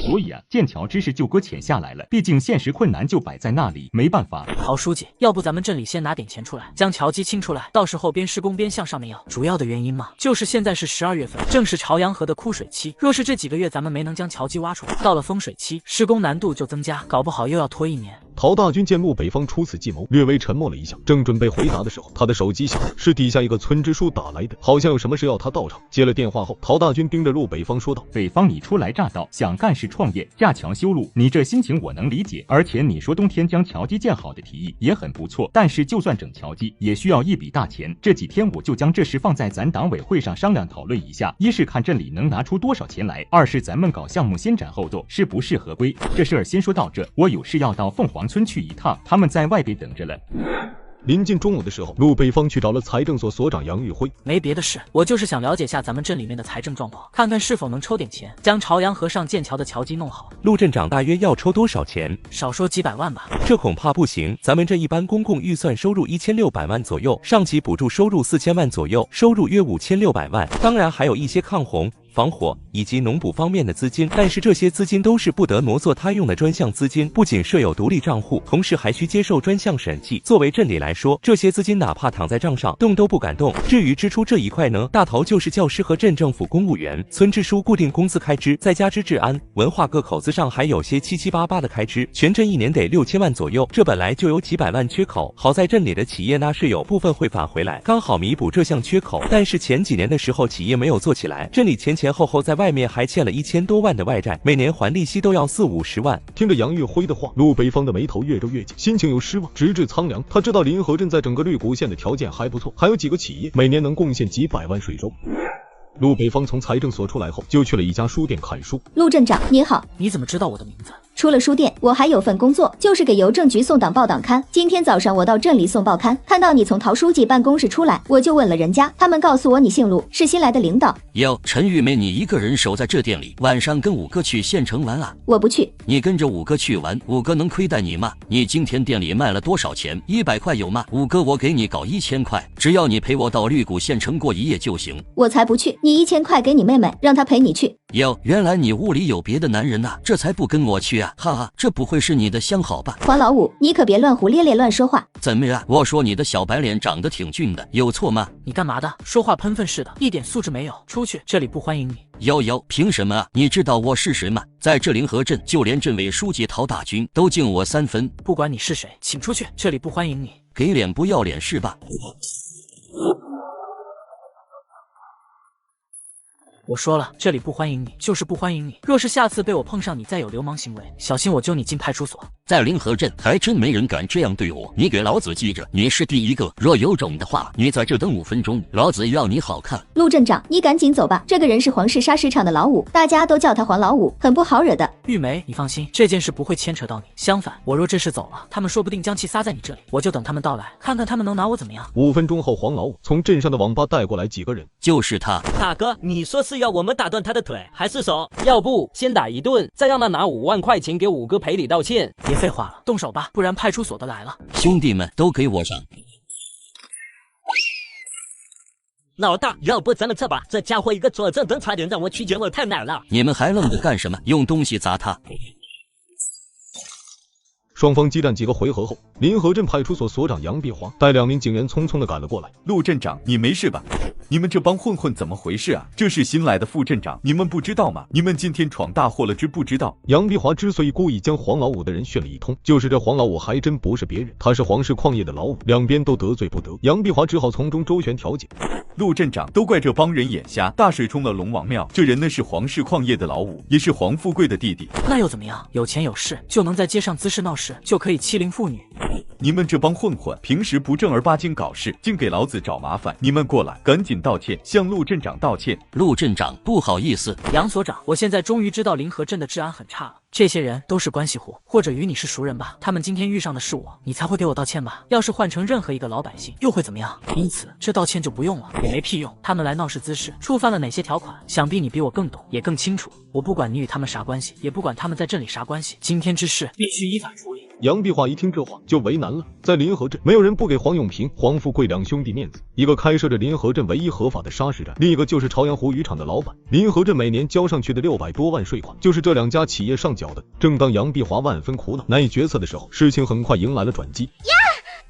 所以啊，建桥之事就搁浅下来了，毕竟现实困难就摆在那里，没办法。陶书记，要不咱们镇里先拿点钱出来，将桥基清出来，到时候边施工边向上面要。主要的原因嘛，就是现在是12月份，正是朝阳河的枯水期，若是这几个月咱们没能将桥基挖出来，到了丰水期，施工难度就增加，搞不好又要拖1年。陶大军见陆北方出此计谋，略微沉默了一下，正准备回答的时候，他的手机响，是底下一个村支书打来的，好像有什么事要他到场。接了电话后，陶大军盯着陆北方说道：北方，你初来乍到，想干事创业，架桥修路，你这心情我能理解，而且你说冬天将桥基建好的提议也很不错，但是就算整桥基也需要一笔大钱，这几天我就将这事放在咱党委会上商量讨论一下，一是看镇里能拿出多少钱来，二是咱们搞项目先斩后奏，是不是合规？这事儿先说到这，我有事要到凤凰村去一趟，他们在外边等着了。临近中午的时候，陆北方去找了财政所所长杨玉辉。没别的事，我就是想了解下咱们镇里面的财政状况，看看是否能抽点钱，将朝阳河上建桥的桥基弄好。陆镇长大约要抽多少钱？少说几百万吧。这恐怕不行，咱们这一般公共预算收入1600万左右，上级补助收入4000万左右，收入约5600万，当然还有一些抗洪、防火以及农补方面的资金，但是这些资金都是不得挪作他用的专项资金，不仅设有独立账户，同时还需接受专项审计。作为镇里来说，这些资金哪怕躺在账上，动都不敢动。至于支出这一块呢，大头就是教师和镇政府公务员、村支书固定工资开支，再加之治安、文化各口子上还有些七七八八的开支，全镇一年得6000万左右。这本来就有几百万缺口，好在镇里的企业纳税有部分会返回来，刚好弥补这项缺口。但是前几年的时候企业没有做起来，镇里前后在外面还欠了1000多万的外债，每年还利息都要40-50万。听着杨玉辉的话，陆北方的眉头越皱越紧，心情由失望直至苍凉。他知道临河镇在整个绿谷县的条件还不错，还有几个企业每年能贡献几百万税收。陆北方从财政所出来后，就去了一家书店看书。陆镇长你好。你怎么知道我的名字？除了书店，我还有份工作，就是给邮政局送档报档刊。今天早上我到镇里送报刊，看到你从陶书记办公室出来，我就问了人家，他们告诉我你姓陆，是新来的领导。哟，陈玉梅，你一个人守在这店里，晚上跟五哥去县城玩啊？我不去。你跟着五哥去玩，五哥能亏待你吗？你今天店里卖了多少钱？100块有吗？五哥我给你搞1000块，只要你陪我到绿谷县城过一夜就行。我才不去，你1000块给你妹妹，让她陪你去。哟，原来你屋里有别的男人呐，这才不跟我去啊！哈哈，这不会是你的相好吧？黄老五，你可别乱胡咧咧乱说话。怎么样？我说你的小白脸长得挺俊的，有错吗？你干嘛的？说话喷粪似的，一点素质没有。出去，这里不欢迎你。哟，凭什么啊？你知道我是谁吗？在这临河镇，就连镇委书记陶大军都敬我3分。不管你是谁，请出去，这里不欢迎你。给脸不要脸是吧？我说了，这里不欢迎你，就是不欢迎你。若是下次被我碰上你再有流氓行为，小心我揪你进派出所。在临河镇还真没人敢这样对我，你给老子记着，你是第一个。若有种的话，你在这等5分钟，老子让你好看。陆镇长，你赶紧走吧，这个人是黄氏砂石厂的老五，大家都叫他黄老五，很不好惹的。玉梅，你放心，这件事不会牵扯到你。相反，我若这事走了，他们说不定将气撒在你这里，我就等他们到来，看看他们能拿我怎么样。5分钟后，黄老五从镇上的网吧带过来几个人，就是他。大哥，你说是要我们打断他的腿，还是手？要不先打一顿，再让他拿5万块钱给五哥赔礼道歉。别废话了，动手吧，不然派出所都来了。兄弟们都给我上！老大，要不咱们撤吧？这家伙一个左正灯差点让我曲解，我太难了。你们还愣着干什么？用东西砸他！双方激战几个回合后，临河镇派出所所长杨碧华带2名警员匆匆地赶了过来。陆镇长，你没事吧？你们这帮混混怎么回事啊？这是新来的副镇长，你们不知道吗？你们今天闯大祸了，知不知道？杨碧华之所以故意将黄老五的人训了一通，就是这黄老五还真不是别人，他是黄氏矿业的老五，两边都得罪不得。杨碧华只好从中周旋调解。陆镇长，都怪这帮人眼瞎，大水冲了龙王庙。这人呢是黄氏矿业的老五，也是黄富贵的弟弟。那又怎么样？有钱有势，就能在街上滋事闹事，就可以欺凌妇女。你们这帮混混，平时不正儿八经搞事，净给老子找麻烦。你们过来，赶紧道歉，向陆镇长道歉。陆镇长，不好意思。杨所长，我现在终于知道临河镇的治安很差了。这些人都是关系户，或者与你是熟人吧？他们今天遇上的是我，你才会给我道歉吧？要是换成任何一个老百姓，又会怎么样？因此，这道歉就不用了，也没屁用。他们来闹事滋事，触犯了哪些条款？想必你比我更懂，也更清楚。我不管你与他们啥关系，也不管他们在镇里啥关系，今天之事必须依法处理。杨碧华一听这话就为难了，在临河镇，没有人不给黄永平、黄富贵2兄弟面子。一个开设着临河镇唯一合法的砂石站，另一个就是朝阳湖渔场的老板。临河镇每年交上去的600多万税款，就是这2家企业上缴的。正当杨碧华万分苦恼、难以决策的时候，事情很快迎来了转机。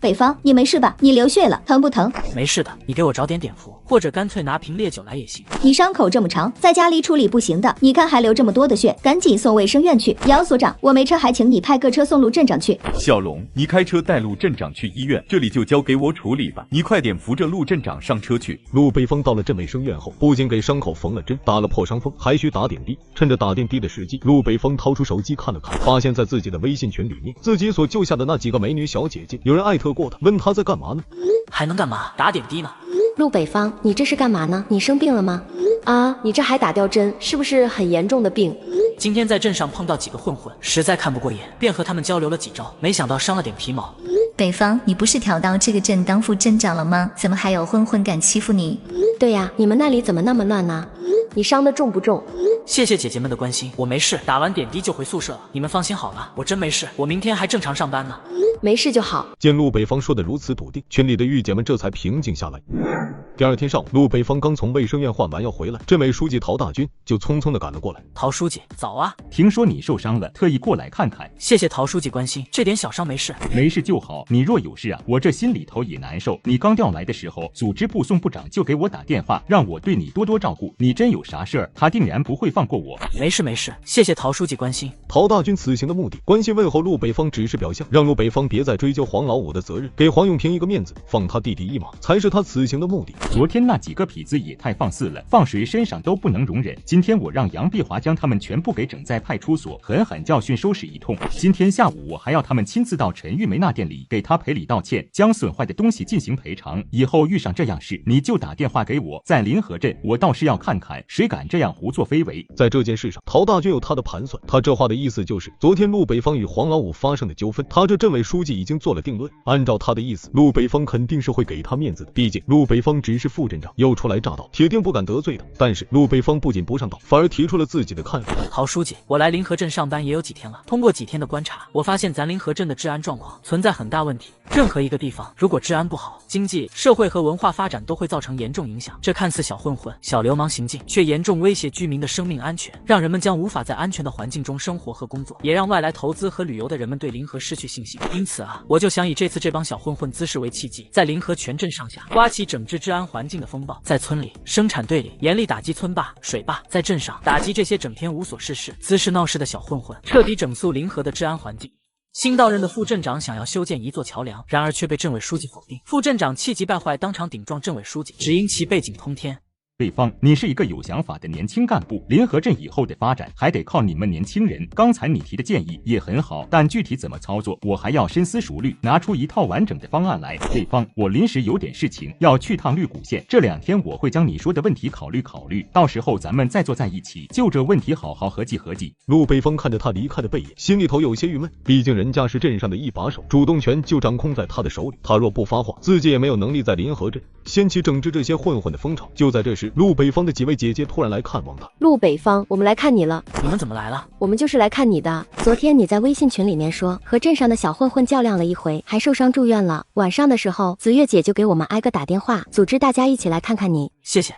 北方，你没事吧？你流血了，疼不疼？没事的，你给我找点碘伏，或者干脆拿瓶烈酒来也行。你伤口这么长，在家里处理不行的，你看还流这么多的血，赶紧送卫生院去。姚所长，我没车，还请你派个车送陆镇长去。小龙，你开车带陆镇长去医院，这里就交给我处理吧。你快点扶着陆镇长上车去。陆北风到了镇卫生院后，不仅给伤口缝了针，打了破伤风，还需打点滴。趁着打点滴的时机，陆北风掏出手机看了看，发现在自己的微信群里面，自己所救下的那几个美女小姐姐，有人艾特过他，问他在干嘛呢？还能干嘛？打点滴呢。陆北方，你这是干嘛呢？你生病了吗？啊，你这还打吊针，是不是很严重的病？今天在镇上碰到几个混混，实在看不过眼，便和他们交流了几招，没想到伤了点皮毛。北方，你不是调到这个镇当副镇长了吗？怎么还有混混敢欺负你？对呀，你们那里怎么那么乱呢？你伤得重不重？谢谢姐姐们的关心，我没事，打完点滴就回宿舍了。你们放心好了，我真没事，我明天还正常上班呢。没事就好。见陆北方说的如此笃定，群里的御姐们这才平静下来。第二天上午，陆北方刚从卫生院换完药回来，镇委书记陶大军就匆匆的赶了过来。陶书记，早啊！听说你受伤了，特意过来看看。谢谢陶书记关心，这点小伤没事。没事就好，你若有事啊，我这心里头也难受。你刚调来的时候，组织部宋部长就给我打电话，让我对你多多照顾。你真有啥事儿，他定然不会放过我。没事没事，谢谢陶书记关心。陶大军此行的目的，关心问候陆北方只是表象，让陆北方别再追究黄老五的责任，给黄永平一个面子，放他弟弟一马，才是他此行的目的。昨天那几个痞子也太放肆了，放谁身上都不能容忍。今天我让杨碧华将他们全部给整在派出所，狠狠教训收拾一通。今天下午我还要他们亲自到陈玉梅那店里给他赔礼道歉，将损坏的东西进行赔偿。以后遇上这样事，你就打电话给我，在临河镇，我倒是要看看谁敢这样胡作非为。在这件事上，陶大军有他的盘算，他这话的意思就是，昨天陆北方与黄老五发生的纠纷，他这镇委书记已经做了定论。按照他的意思，陆北方肯定是会给他面子的，毕竟陆北方只是副镇长，又初来乍到，铁定不敢得罪的。但是陆北方不仅不上道，反而提出了自己的看法。陶书记，我来临河镇上班也有几天了，通过几天的观察，我发现咱临河镇的治安状况存在很大问题。任何一个地方如果治安不好，经济、社会和文化发展都会造成严重影响。这看似小混混、小流氓行径，却严重威胁居民的生命安全，让人们将无法在安全的环境中生活和工作，也让外来投资和旅游的人们对临河失去信心。因此啊，我就想以这次这帮小混混滋事为契机，在临河全镇上下刮起整治治安环境的风暴，在村里、生产队里严厉打击村霸、水霸，在镇上打击这些整天无所事事、滋事闹事的小混混，彻底整肃临河的治安环境。新到任的副镇长想要修建一座桥梁，然而却被镇委书记否定。副镇长气急败坏，当场顶撞镇委书记，只因其背景通天。北方，你是一个有想法的年轻干部，临河镇以后的发展还得靠你们年轻人。刚才你提的建议也很好，但具体怎么操作，我还要深思熟虑，拿出一套完整的方案来。北方，我临时有点事情要去趟绿谷县，这2天我会将你说的问题考虑，到时候咱们再坐在一起，就这问题好好合计。陆北方看着他离开的背影，心里头有些郁闷，毕竟人家是镇上的一把手，主动权就掌控在他的手里，他若不发话，自己也没有能力在临河镇掀起整治这些混混的风潮。就在这时，陆北方的几位姐姐突然来看望他。陆北方，我们来看你了。你们怎么来了？我们就是来看你的。昨天你在微信群里面说和镇上的小混混较量了一回，还受伤住院了。晚上的时候，子月姐就给我们挨个打电话，组织大家一起来看看你。谢谢。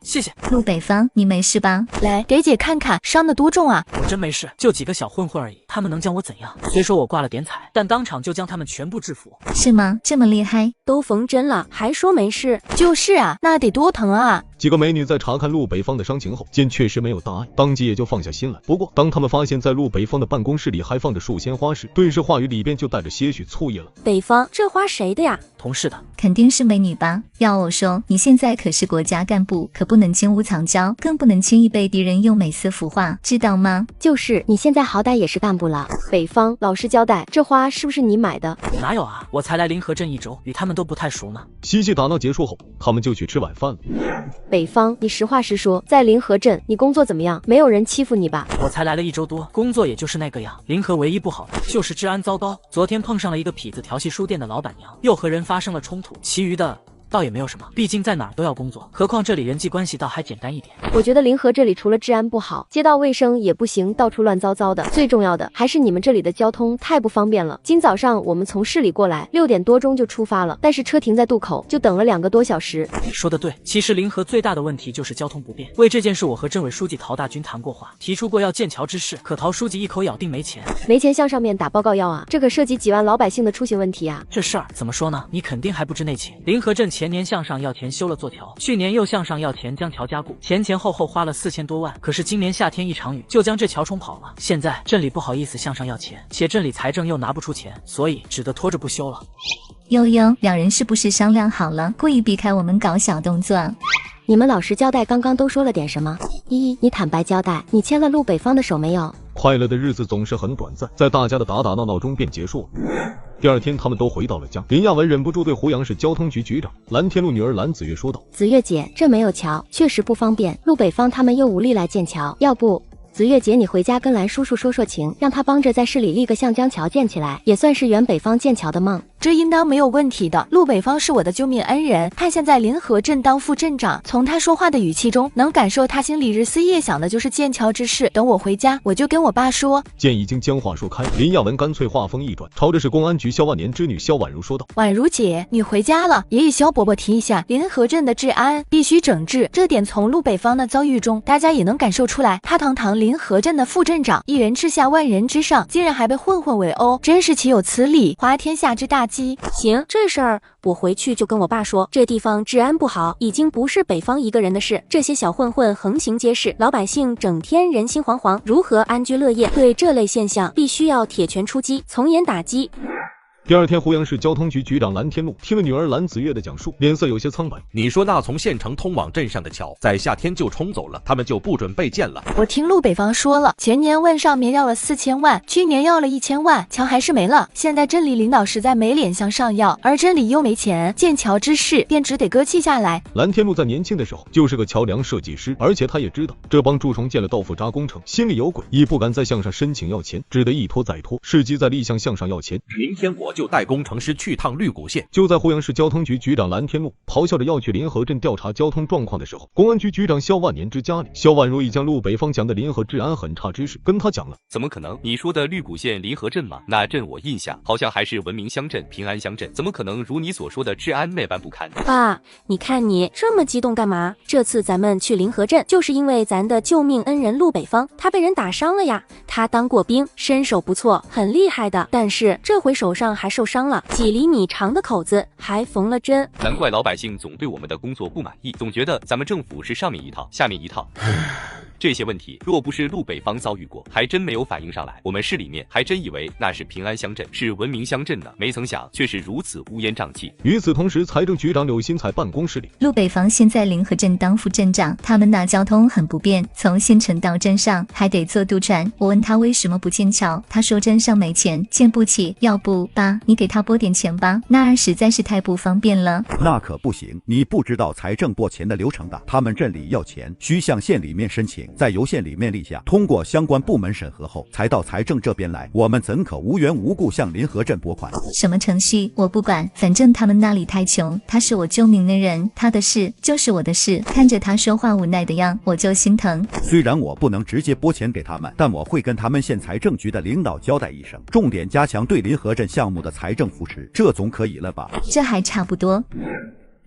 陆北方，你没事吧？来，给姐看看，伤得多重啊？我真没事，就几个小混混而已，他们能将我怎样？虽说我挂了点彩，但当场就将他们全部制服。是吗？这么厉害？都缝针了，还说没事？就是啊，那得多疼啊！几个美女在查看陆北方的伤情后，见确实没有大碍，当即也就放下心来。不过，当他们发现在陆北方的办公室里还放着束鲜花时，顿时话语里边就带着些许醋意了。北方，这花谁的呀？同事的。肯定是美女吧？要我说，你现在可是国家干部，可不能金屋藏娇，更不能轻易被敌人用美色腐化，知道吗？就是你现在好歹也是干部了。北方，老实交代，这花是不是你买的？哪有啊，我才来临河镇1周，与他们都不太熟呢。嬉戏打闹结束后，他们就去吃晚饭了。北方，你实话实说，在临河镇你工作怎么样？没有人欺负你吧？我才来了1周多，工作也就是那个样。临河唯一不好的就是治安糟糕，昨天碰上了一个痞子调戏书店的老板娘，又和人发生了冲突，其余的倒也没有什么，毕竟在哪儿都要工作，何况这里人际关系倒还简单一点。我觉得临河这里除了治安不好，街道卫生也不行，到处乱糟糟的。最重要的还是你们这里的交通太不方便了。今早上我们从市里过来，6点多钟就出发了，但是车停在渡口，就等了2个多小时。你说的对，其实临河最大的问题就是交通不便。为这件事，我和镇委书记陶大军谈过话，提出过要建桥之事，可陶书记一口咬定没钱。没钱向上面打报告要啊，这可涉及几万老百姓的出行问题啊。这事儿怎么说呢？你肯定还不知内情。临河镇前年向上要钱修了座桥，去年又向上要钱将桥加固，前后花了4000多万。可是今年夏天一场雨就将这桥冲跑了，现在镇里不好意思向上要钱，且镇里财政又拿不出钱，所以只得拖着不修了。悠悠，两人是不是商量好了，故意避开我们搞小动作？你们老实交代，刚刚都说了点什么？依依，你坦白交代，你牵了陆北方的手没有？快乐的日子总是很短暂，在大家的打打闹闹中便结束了。第2天，他们都回到了家。林亚文忍不住对湖阳市交通局局长蓝天路女儿蓝子月说道：“子月姐，这没有桥，确实不方便。陆北方他们又无力来建桥，要不子月姐你回家跟蓝叔叔说说情，让他帮着在市里立个橡江桥建起来，也算是圆北方建桥的梦。”这应当没有问题的。陆北方是我的救命恩人，他现在临河镇当副镇长，从他说话的语气中能感受他心里日思夜想的就是剑桥之事。等我回家，我就跟我爸说。见已经将话说开，林亚文干脆话锋一转，朝着是公安局萧万年之女萧婉如说道：“婉如姐，你回家了，也与萧伯伯提一下，临河镇的治安必须整治。这点从陆北方的遭遇中，大家也能感受出来。他堂堂临河镇的副镇长，一人之下万人之上，竟然还被混混围殴，真是岂有此理！滑天下之大稽。行，这事儿我回去就跟我爸说，这地方治安不好，已经不是北方一个人的事。这些小混混横行街市，老百姓整天人心惶惶，如何安居乐业？对这类现象，必须要铁拳出击，从严打击。”第二天，湖阳市交通局局长蓝天禄听了女儿蓝子月的讲述，脸色有些苍白。你说那从县城通往镇上的桥，在夏天就冲走了，他们就不准备建了。我听陆北方说了，前年问上面要了4000万，去年要了1000万，桥还是没了。现在镇里领导实在没脸向上要，而镇里又没钱，建桥之事便只得搁弃下来。蓝天禄在年轻的时候就是个桥梁设计师，而且他也知道这帮蛀虫建了豆腐渣工程，心里有鬼，亦不敢再向上申请要钱，只得一拖再拖，事机在立向上要钱。明天我就带工程师去趟绿谷县。就在湖阳市交通局局长蓝天禄咆哮着要去临河镇调查交通状况的时候，公安局局长萧万年之家里，萧婉如已将陆北方讲的临河治安很差之事跟他讲了。怎么可能？你说的绿谷县临河镇吗？那镇我印象好像还是文明乡镇、平安乡镇，怎么可能如你所说的治安那般不堪？爸，你看你这么激动干嘛？这次咱们去临河镇，就是因为咱的救命恩人陆北方，他被人打伤了呀。他当过兵，身手不错，很厉害的，但是这回手上还受伤了，几厘米长的口子，还缝了针。难怪老百姓总对我们的工作不满意，总觉得咱们政府是上面一套，下面一套。这些问题若不是陆北方遭遇过，还真没有反应上来。我们市里面还真以为那是平安乡镇，是文明乡镇呢，没曾想却是如此乌烟瘴气。与此同时，财政局长柳新彩办公室里，陆北方现在临河镇当副镇长，他们那交通很不便，从县城到镇上还得坐渡船。我问他为什么不建桥，他说镇上没钱，建不起。要不，爸，你给他拨点钱吧，那儿实在是太不方便了。那可不行，你不知道财政拨钱的流程的，他们镇里要钱，需向县里面申请，再由县里面立项，通过相关部门审核后，才到财政这边来。我们怎可无缘无故向临河镇拨款？什么程序我不管，反正他们那里太穷，他是我救命的人，他的事就是我的事。看着他说话无奈的样，我就心疼。虽然我不能直接拨钱给他们，但我会跟他们县财政局的领导交代一声，重点加强对临河镇项目的财政扶持，这总可以了吧？这还差不多。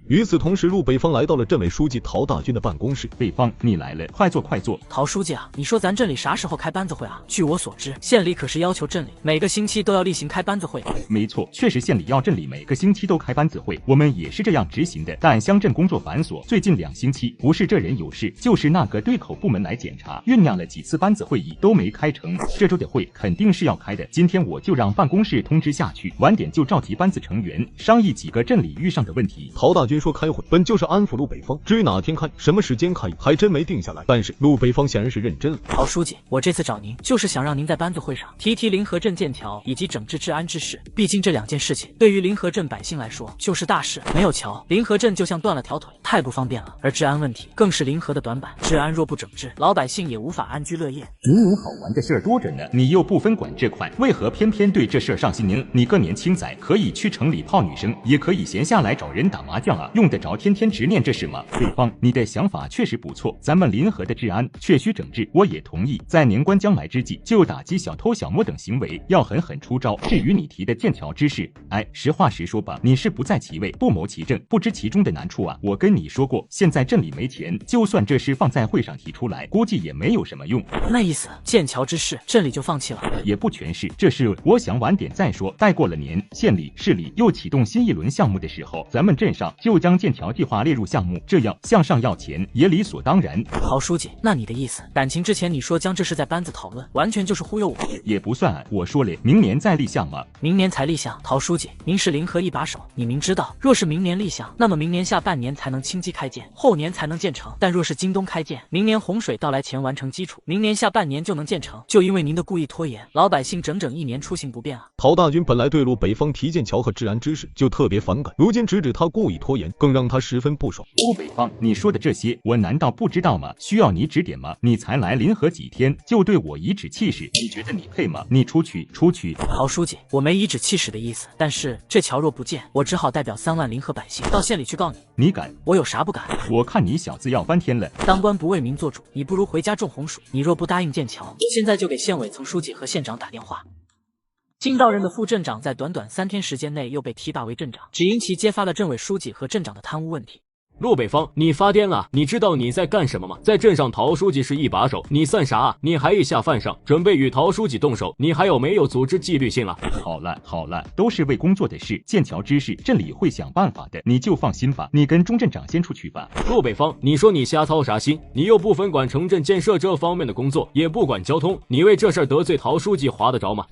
与此同时，陆北方来到了镇委书记陶大军的办公室。北方，你来了，快坐快坐。陶书记啊，你说咱镇里啥时候开班子会啊？据我所知，县里可是要求镇里每个星期都要例行开班子会。没错，确实县里要镇里每个星期都开班子会，我们也是这样执行的。但乡镇工作繁琐，最近2星期不是这人有事，就是那个对口部门来检查，酝酿了几次班子会议都没开成。这周的会肯定是要开的，今天我就让办公室通知下去，晚点就召集班子成员商议几个镇里遇上的问题。陶大军说开会本就是安抚陆北方，至于哪天开、什么时间开，还真没定下来。但是陆北方显然是认真了。陶书记，我这次找您就是想让您在班子会上提临河镇建桥以及整治治安之事。毕竟这2件事情对于临河镇百姓来说就是大事，没有桥，临河镇就像断了条腿，太不方便了。而治安问题更是临河的短板，治安若不整治，老百姓也无法安居乐业。明明好玩的事儿多着呢，你又不分管这块，为何偏偏对这事儿上心呢？你个年轻仔可以去城里泡女生，也可以闲下来找人打麻将啊，用得着天天执念这事吗？北方，你的想法确实不错，咱们临河的治安确需整治，我也同意。在年关将来之际，就打击小偷小摸等行为，要狠狠出招。至于你提的建桥之事，实话实说吧，你是不在其位，不谋其政，不知其中的难处啊。我跟你说过，现在镇里没钱，就算这事放在会上提出来，估计也没有什么用。那意思，建桥之事，镇里就放弃了？也不全是，这事我想晚点再说。待过了年，县里、市里又启动新一轮项目的时候，咱们镇上就将建桥计划列入项目，这样向上要钱也理所当然。陶书记，那你的意思，感情之前你说将这事在班子讨论，完全就是忽悠我？也不算，我说了，明年再立项嘛。明年才立项？陶书记，您是临河一把手，你明知道，若是明年立项，那么明年下半年才能轻机开建，后年才能建成。但若是京东开建，明年洪水到来前完成基础，明年下半年就能建成。就因为您的故意拖延，老百姓整整1年出行不便啊。陶大军本来对陆北方提建桥和治安之事就特别反感，如今直指他故意拖延。言，更让他十分不爽。陆北方，你说的这些，我难道不知道吗？需要你指点吗？你才来临河几天，就对我颐指气使，你觉得你配吗？你出去，出去！陶书记，我没颐指气使的意思，但是这桥若不建，我只好代表3万临河百姓到县里去告你。你敢？我有啥不敢？我看你小子要翻天了！当官不为民做主，你不如回家种红薯。你若不答应建桥，现在就给县委层书记和县长打电话。经到任的副镇长在短短3天时间内又被提拔为镇长，只因其揭发了镇委书记和镇长的贪污问题。陆北方，你发癫了？你知道你在干什么吗？在镇上，陶书记是一把手，你算啥？你还一下犯上，准备与陶书记动手，你还有没有组织纪律性了？好了好了，都是为工作的事，建桥之事，镇里会想办法的，你就放心吧。你跟钟镇长先出去吧。陆北方，你说你瞎操啥心？你又不分管城镇建设这方面的工作，也不管交通，你为这事儿得罪陶书记划得着吗？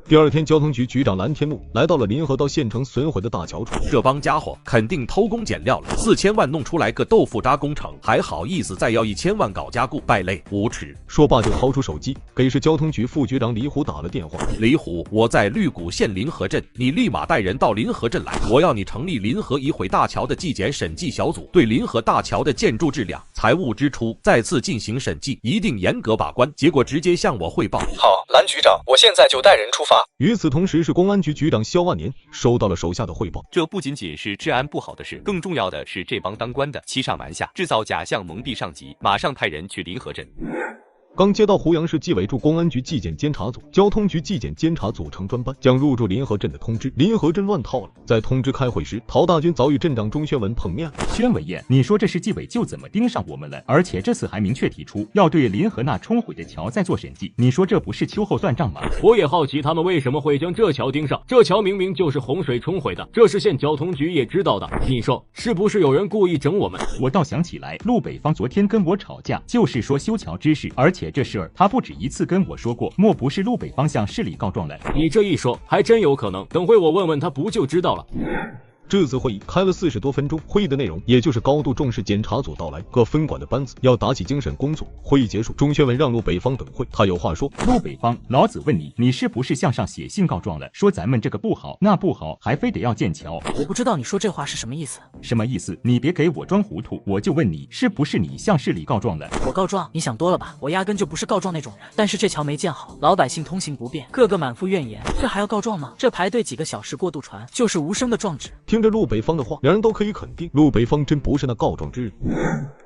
第二天，交通局局长蓝天怒来到了临河道县城损毁的大桥处。这帮家伙肯定偷工减料了，4000万弄出来个豆腐渣工程，还好意思再要1000万搞加固，败类无耻！说罢就掏出手机，给市交通局副局长李虎打了电话。李虎，我在绿谷县临河镇，你立马带人到临河镇来，我要你成立临河已毁大桥的纪检审计小组，对临河大桥的建筑质量、财务支出再次进行审计，一定严格把关，结果直接向我汇报。好，蓝局长，我现在就带人出发。与此同时，是公安局局长肖万年收到了手下的汇报。这不仅仅是治安不好的事，更重要的是这帮当官的欺上瞒下，制造假象蒙蔽上级，马上派人去临河镇。刚接到湖阳市纪委驻公安局纪检监察组、交通局纪检监察组成专班将入驻临河镇的通知，临河镇乱套了。在通知开会时，陶大军早与镇长钟宣文碰面了。宣文燕，你说这是纪委就怎么盯上我们了？而且这次还明确提出要对临河那冲毁的桥再做审计，你说这不是秋后算账吗？我也好奇他们为什么会将这桥盯上，这桥明明就是洪水冲毁的，这是县交通局也知道的。你说是不是有人故意整我们？我倒想起来，陆北方昨天跟我吵架，就是说修桥之事，而且这事儿他不止一次跟我说过，莫不是陆北方向市里告状了？你这一说，还真有可能。等会我问问他，不就知道了。这次会议开了40多分钟，会议的内容也就是高度重视检察组到来，各分管的班子要打起精神工作。会议结束，钟宣文让陆北方等会，他有话说。陆北方，老子问你，你是不是向上写信告状了？说咱们这个不好，那不好，还非得要建桥？我不知道你说这话是什么意思。什么意思？你别给我装糊涂，我就问你，是不是你向市里告状了？我告状？你想多了吧，我压根就不是告状那种人。但是这桥没建好，老百姓通行不便，个个满腹怨言，这还要告状吗？这排队几个小时过渡船，就是无声的状纸。听着陆北方的话，两人都可以肯定，陆北方真不是那告状之人。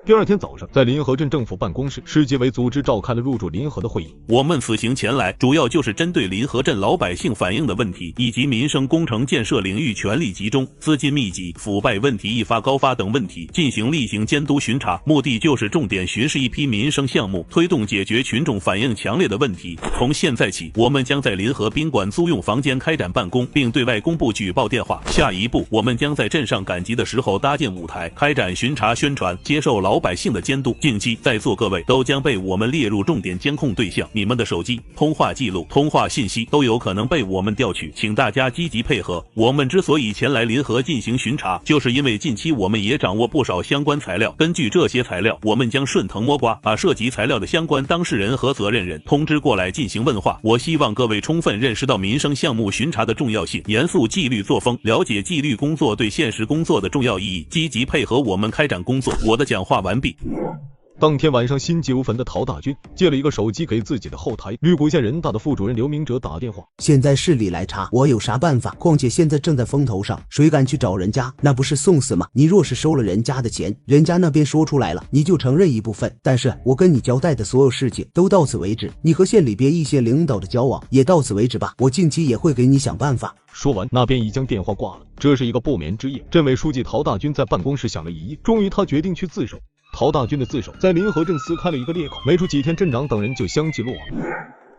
第二天早上，在临河镇政府办公室，市纪委组织召开了入驻临河的会议。我们此行前来，主要就是针对临河镇老百姓反映的问题，以及民生工程建设领域权力集中、资金密集、腐败问题一发高发等问题，进行例行监督巡查，目的就是重点巡视一批民生项目，推动解决群众反映强烈的问题。从现在起，我们将在临河宾馆租用房间开展办公，并对外公布举报电话。下一步，我们将在镇上赶集的时候搭建舞台，开展巡查宣传，接受老百姓的监督。近期在座各位都将被我们列入重点监控对象，你们的手机、通话记录、通话信息都有可能被我们调取，请大家积极配合。我们之所以前来临河进行巡查，就是因为近期我们也掌握不少相关材料，根据这些材料，我们将顺藤摸瓜，把涉及材料的相关当事人和责任人通知过来进行问话。我希望各位充分认识到民生项目巡查的重要性，严肃纪律作风，了解纪律工作对现实工作的重要意义，积极配合我们开展工作。我的讲话完毕。当天晚上，心急如焚的陶大军借了一个手机给自己的后台绿谷县人大的副主任刘明哲打电话。现在市里来查，我有啥办法？况且现在正在风头上，谁敢去找人家，那不是送死吗？你若是收了人家的钱，人家那边说出来了，你就承认一部分，但是我跟你交代的所有事情都到此为止，你和县里边一些领导的交往也到此为止吧，我近期也会给你想办法。说完，那边已将电话挂了。这是一个不眠之夜，镇委书记陶大军在办公室想了一夜，终于他决定去自首。陶大军的自首在临河镇撕开了一个裂口，没出几天，镇长等人就相继落网。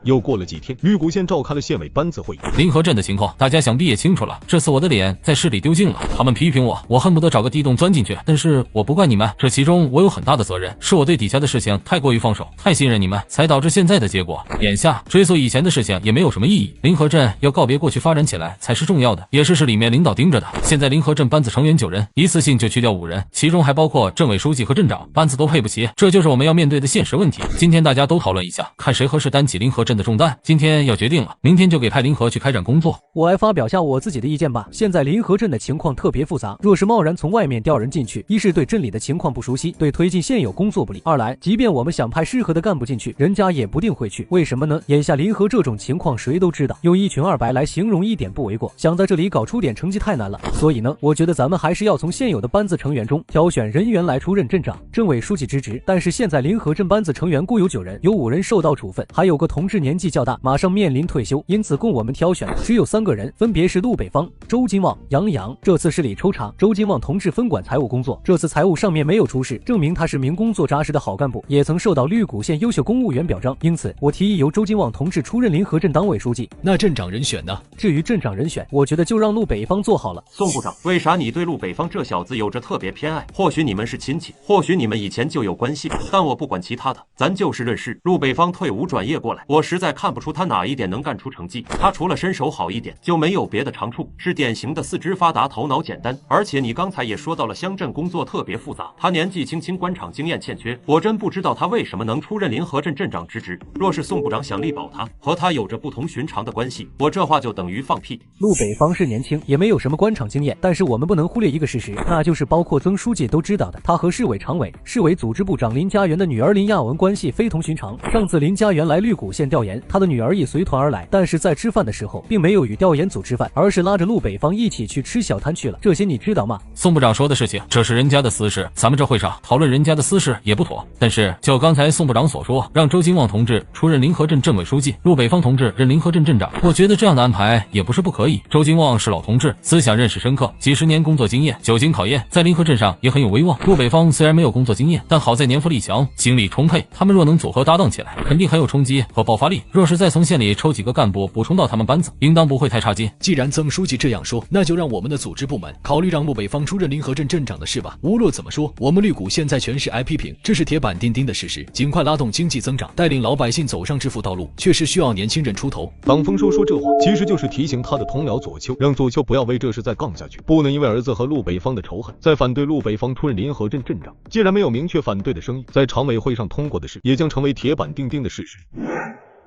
又过了几天，绿谷县召开了县委班子会议。临河镇的情况大家想必也清楚了，这次我的脸在市里丢尽了，他们批评我，我恨不得找个地洞钻进去。但是我不怪你们，这其中我有很大的责任，是我对底下的事情太过于放手，太信任你们，才导致现在的结果。眼下追溯以前的事情也没有什么意义，临河镇要告别过去，发展起来才是重要的，也是市里面领导盯着的。现在临河镇班子成员9人，一次性就去掉5人，其中还包括镇委书记和镇长，班子都配不齐，这就是我们要面对的现实问题。今天大家都讨论一下，看谁合适担起临河镇镇的重担，今天要决定了，明天就给派林和去开展工作。我来发表下我自己的意见吧。现在临河镇的情况特别复杂，若是贸然从外面调人进去，一是对镇里的情况不熟悉，对推进现有工作不利；二来，即便我们想派适合的干部进去，人家也不定会去。为什么呢？眼下临河这种情况谁都知道，用一穷二白来形容一点不为过。想在这里搞出点成绩太难了，所以呢，我觉得咱们还是要从现有的班子成员中挑选人员来出任镇长、镇委书记之职。但是现在临河镇班子成员共有9人，有5人受到处分，还有个同志年纪较大，马上面临退休，因此供我们挑选的只有3个人，分别是陆北方、周金旺、杨洋。这次市里抽查，周金旺同志分管财务工作，这次财务上面没有出事，证明他是名工作扎实的好干部，也曾受到绿谷县优秀公务员表彰。因此，我提议由周金旺同志出任临河镇党委书记。那镇长人选呢？至于镇长人选，我觉得就让陆北方做好了。宋部长，为啥你对陆北方这小子有着特别偏爱？或许你们是亲戚，或许你们以前就有关系，但我不管其他的，咱就事论事。陆北方退伍转业过来，我实在看不出他哪一点能干出成绩。他除了身手好一点，就没有别的长处，是典型的四肢发达、头脑简单。而且你刚才也说到了乡镇工作特别复杂，他年纪轻轻，官场经验欠缺，我真不知道他为什么能出任临河镇镇长之职。若是宋部长想力保他，和他有着不同寻常的关系，我这话就等于放屁。陆北方是年轻，也没有什么官场经验，但是我们不能忽略一个事实，那就是包括曾书记都知道的，他和市委常委、市委组织部长林家园的女儿林亚文关系非同寻常。上次林家园来绿谷县调研，他的女儿也随团而来，但是在吃饭的时候，并没有与调研组吃饭，而是拉着陆北方一起去吃小摊去了。这些你知道吗？宋部长说的事情，这是人家的私事，咱们这会上讨论人家的私事也不妥。但是就刚才宋部长所说，让周金旺同志出任临河镇镇委书记，陆北方同志任临河镇镇长，我觉得这样的安排也不是不可以。周金旺是老同志，思想认识深刻，几十年工作经验，久经考验，在临河镇上也很有威望。陆北方虽然没有工作经验，但好在年富力强，精力充沛，他们若能组合搭档起来，肯定很有冲击和爆发力。若是再从县里抽几个干部补充到他们班子，应当不会太差劲。既然曾书记这样说，那就让我们的组织部门考虑让陆北方出任临河镇镇长的事吧。无论怎么说，我们绿谷现在全是挨批评，这是铁板钉钉的事实。尽快拉动经济增长，带领老百姓走上致富道路，确实需要年轻人出头。党丰收说这话，其实就是提醒他的同僚左丘，让左丘不要为这事再杠下去，不能因为儿子和陆北方的仇恨，再反对陆北方出任临河镇镇长。既然没有明确反对的声音，在常委会上通过的事，也将成为铁板钉钉的事实。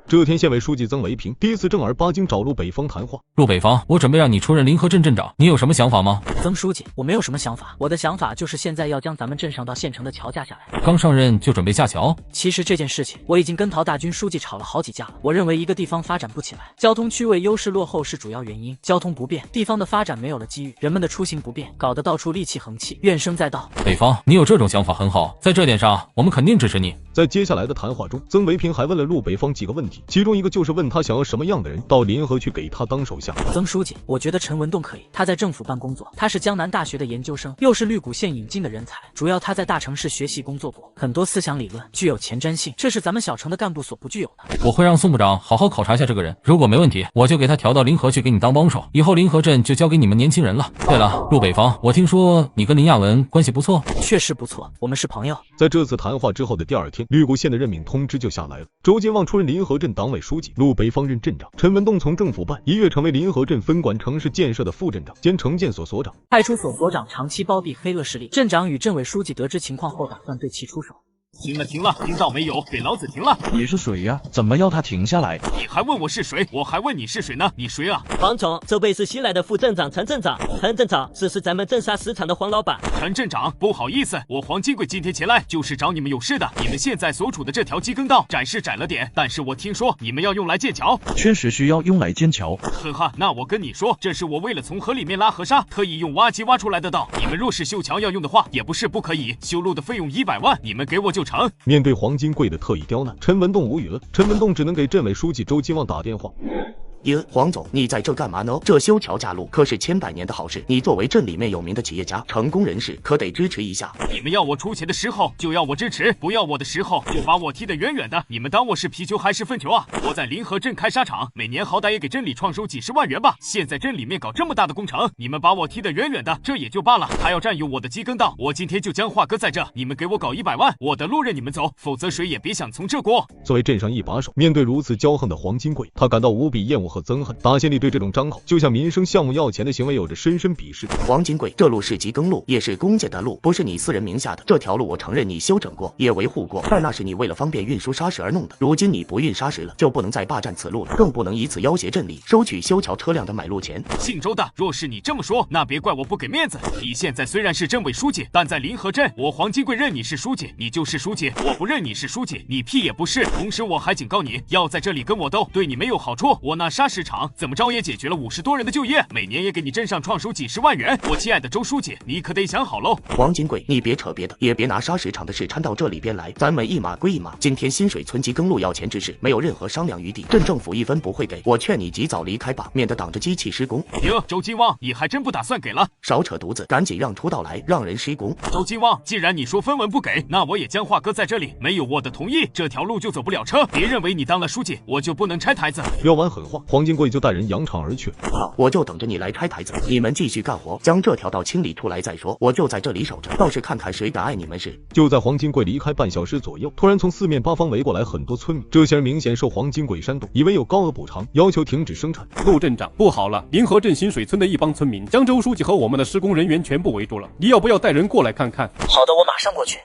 这天，县委书记曾维平第一次正儿八经找陆北方谈话。陆北方，我准备让你出任临河镇镇长，你有什么想法吗？曾书记，我没有什么想法，我的想法就是现在要将咱们镇上到县城的桥架下来。刚上任就准备架桥？其实这件事情我已经跟陶大军书记吵了好几架了。我认为一个地方发展不起来，交通区位优势落后是主要原因，交通不便，地方的发展没有了机遇，人们的出行不便，搞得到处戾气横气，怨声载道。北方，你有这种想法很好，在这点上我们肯定支持你。在接下来的谈话中，曾维平还问了陆北方几个问题，其中一个就是问他想要什么样的人到临河去给他当手下。曾书记，我觉得陈文栋可以，他在政府办工作，他是江南大学的研究生，又是绿谷县引进的人才，主要他在大城市学习工作过，很多思想理论具有前瞻性，这是咱们小城的干部所不具有的。我会让宋部长好好考察一下这个人，如果没问题，我就给他调到临河去给你当帮手，以后临河镇就交给你们年轻人了。对了，陆北方，我听说你跟林亚文关系不错。确实不错，我们是朋友。在这次谈话之后的第2天，绿谷县的任命通知就下来了。周金旺出任临河镇党委书记，陆北方任镇长，陈文栋从政府办一跃成为临河镇分管城市建设的副镇长兼城建所所长。派出所所长长期包庇黑恶势力，镇长与镇委书记得知情况后，打算对其出手。停了，听到没有？给老子停了！你是谁呀？怎么要他停下来？你还问我是谁？我还问你是谁呢？你谁啊？黄总，这位是新来的副镇长陈镇长。陈镇长，这是咱们镇沙石场的黄老板。陈镇长，不好意思，我黄金贵今天前来就是找你们有事的。你们现在所处的这条机耕道窄是窄了点，但是我听说你们要用来建桥。确实需要用来建桥。呵哈，那我跟你说，这是我为了从河里面拉河沙，特意用挖机挖出来的道。你们若是修桥要用的话，也不是不可以，修路的费用100万，你们给我就成。面对黄金贵的特意刁难，陈文栋无语了。陈文栋只能给镇委书记周金旺打电话。黄总，你在这干嘛呢？这修桥架路可是千百年的好事，你作为镇里面有名的企业家、成功人士，可得支持一下。你们要我出钱的时候就要我支持，不要我的时候就把我踢得远远的。你们当我是皮球还是粪球啊？我在临河镇开沙场，每年好歹也给镇里创收几十万元吧。现在镇里面搞这么大的工程，你们把我踢得远远的，这也就罢了，还要占有我的机耕道。我今天就将话搁在这，你们给我搞100万，我的路任你们走，否则谁也别想从这过。作为镇上一把手，面对如此骄横的黄金贵，他感到无比厌恶。和憎恨。大县里对这种张口就向民生项目要钱的行为有着深深鄙视。黄金贵，这路是机耕路，也是公家的路，不是你私人名下的。这条路我承认你修整过，也维护过，但那是你为了方便运输砂石而弄的。如今你不运砂石了，就不能再霸占此路了，更不能以此要挟镇里收取修桥车辆的买路钱。姓周的，若是你这么说，那别怪我不给面子。你现在虽然是镇委书记，但在临河镇，我黄金贵认你是书记，你就是书记；我不认你是书记，你屁也不是。同时我还警告你，要在这里跟我斗，对你没有好处。我那砂石厂怎么着也解决了50多人的就业，每年也给你镇上创收几10万元。我亲爱的周书记，你可得想好喽。黄金贵，你别扯别的，也别拿砂石厂的事掺到这里边来，咱们一码归一码。今天新水村机耕路要钱之事，没有任何商量余地，镇政府1分不会给。我劝你及早离开吧，免得挡着机器施工。哟，周金旺，你还真不打算给了？少扯犊子，赶紧让出道来，让人施工。周金旺，既然你说分文不给，那我也将话搁在这里，没有我的同意，这条路就走不了车。别认为你当了书记，我就不能拆台子。撂完狠话，黄金贵就带人扬长而去。好，我就等着你来拆台子，你们继续干活，将这条道清理出来再说。我就在这里守着，倒是看看谁敢碍你们事。就在黄金贵离开半小时左右，突然从四面八方围过来很多村民，这些人明显受黄金贵煽动，以为有高额补偿，要求停止生产。陆镇长，不好了！临河镇新水村的一帮村民将周书记和我们的施工人员全部围住了，你要不要带人过来看看？好的，我马上过去。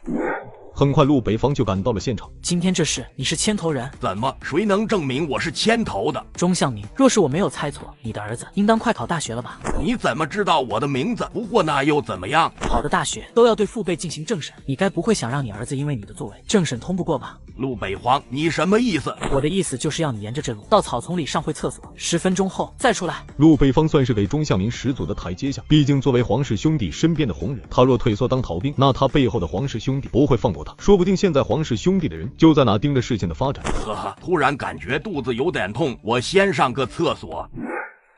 很快，陆北方就赶到了现场。今天这事你是牵头人？怎么？谁能证明我是牵头的？钟向明，若是我没有猜错，你的儿子应当快考大学了吧？你怎么知道我的名字？不过那又怎么样？好的大学都要对父辈进行政审，你该不会想让你儿子因为你的作为政审通不过吧？陆北荒，你什么意思？我的意思就是要你沿着这路到草丛里上会厕所，10分钟后再出来。陆北方算是给钟向明十足的台阶下，毕竟作为黄氏兄弟身边的红人，他若退缩当逃兵，那他背后的黄氏兄弟不会放过他，说不定现在黄氏兄弟的人就在那盯着事情的发展。呵呵，突然感觉肚子有点痛，我先上个厕所。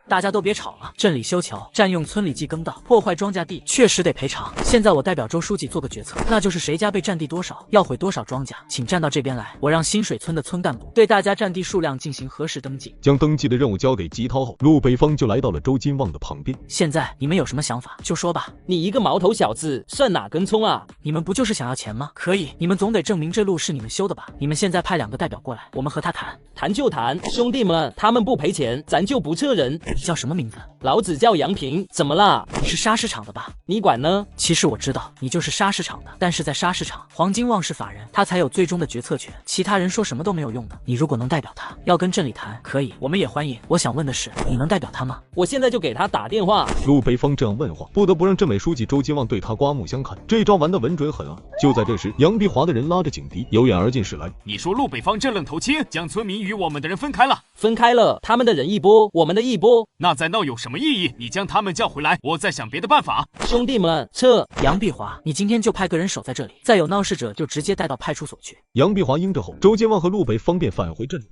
大家都别吵了，镇里修桥，占用村里机耕道，破坏庄稼地，确实得赔偿。现在我代表周书记做个决策，那就是谁家被占地多少，要毁多少庄稼，请站到这边来，我让新水村的村干部对大家占地数量进行核实登记。将登记的任务交给吉涛后，陆北方就来到了周金旺的旁边。现在你们有什么想法就说吧。你一个毛头小子，算哪根葱啊？你们不就是想要钱吗？可以，你们总得证明这路是你们修的吧？你们现在派2个代表过来，我们和他谈。谈就谈，兄弟们，他们不赔钱，咱就不撤人。你叫什么名字？老子叫杨平，怎么啦？你是砂石厂的吧？你管呢？其实我知道你就是砂石厂的，但是在砂石厂，黄金旺是法人，他才有最终的决策权，其他人说什么都没有用的。你如果能代表他，要跟镇里谈，可以，我们也欢迎。我想问的是，你能代表他吗？我现在就给他打电话。陆北方这样问话，不得不让镇委书记周金旺对他刮目相看，这招玩得稳准狠啊！就在这时，杨碧华的人拉着警笛由远而近驶来。你说陆北方这愣头青，将村民与我们的人分开了？分开了，他们的人一波，我们的一波，那再闹有什么意义？你将他们叫回来，我再想别的办法。兄弟们，撤！杨碧华，你今天就派个人守在这里，再有闹事者就直接带到派出所去。杨碧华应着后，周金旺和陆北方便返回镇里。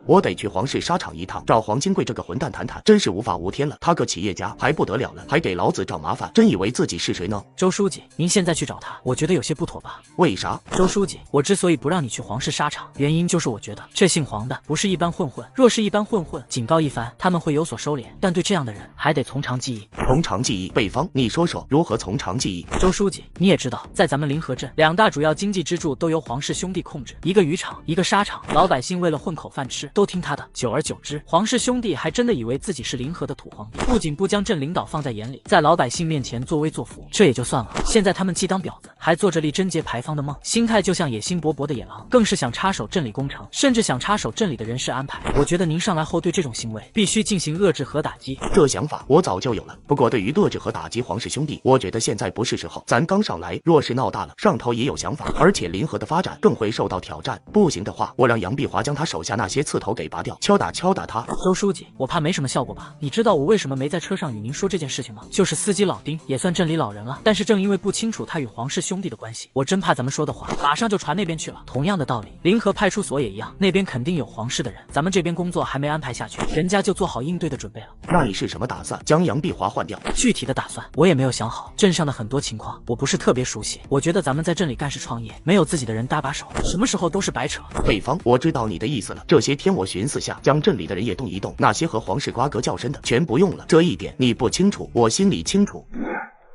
我得去黄氏沙场一趟，找黄金贵这个混蛋谈谈，真是无法无天了。他个企业家还不得了了，还给老子找麻烦，真以为自己是谁呢？周书记，您现在去找他，我觉得有些不妥吧？为啥？周书记，我之所以不让你去黄氏沙场，原因就是我觉得这姓黄的不是一般混混，若是一般混混，警告一番他们会有所收敛，但对这样的人还得从长计议。从长计议，北方，你说说如何从长计议？周书记，你也知道，在咱们临河镇，2大主要经济支柱都由黄氏兄弟控制，一个渔场，一个沙场，老百姓为了混口饭吃，都听他的。久而久之，黄氏兄弟还真的以为自己是临河的土皇帝，不仅不将镇领导放在眼里，在老百姓面前作威作福，这也就算了。现在他们既当婊子，还做着立贞节牌坊的梦，心态就像野心勃勃的野狼，更是想插手镇里工程，甚至想插手镇里的人事安排。我觉得您上来后对这种行为必须进行遏制和打击。这想法我早就有了，不过对于遏制和打击黄氏兄弟，我觉得现在不是时候。咱刚上来，若是闹大了，上头也有想法，而且临河的发展更会受到挑战。不行的话，我让杨碧华将他手下那些刺头给拔掉，敲打他。周书记，我怕没什么效果吧？你知道我为什么没在车上与您说这件事情吗？就是司机老丁也算镇里老人了，但是正因为不清楚他与黄氏兄弟的关系，我真怕咱们说的话马上就传那边去了。同样的道理，临河派出所也一样，那边肯定有黄氏的人，咱们这边工作还没安排下去，人家就做好应对的准备了。那你是什么打算？将杨碧华换掉？具体的打算我也没有想好，镇上的很多情况我不是特别熟悉，我觉得咱们在镇里干事创业，没有自己的人搭把手，什么时候都是白扯。北方，我知道你的意思了，这些天我寻思下，将镇里的人也动一动，那些和黄氏瓜葛较深的全不用了，这一点你不清楚，我心里清楚。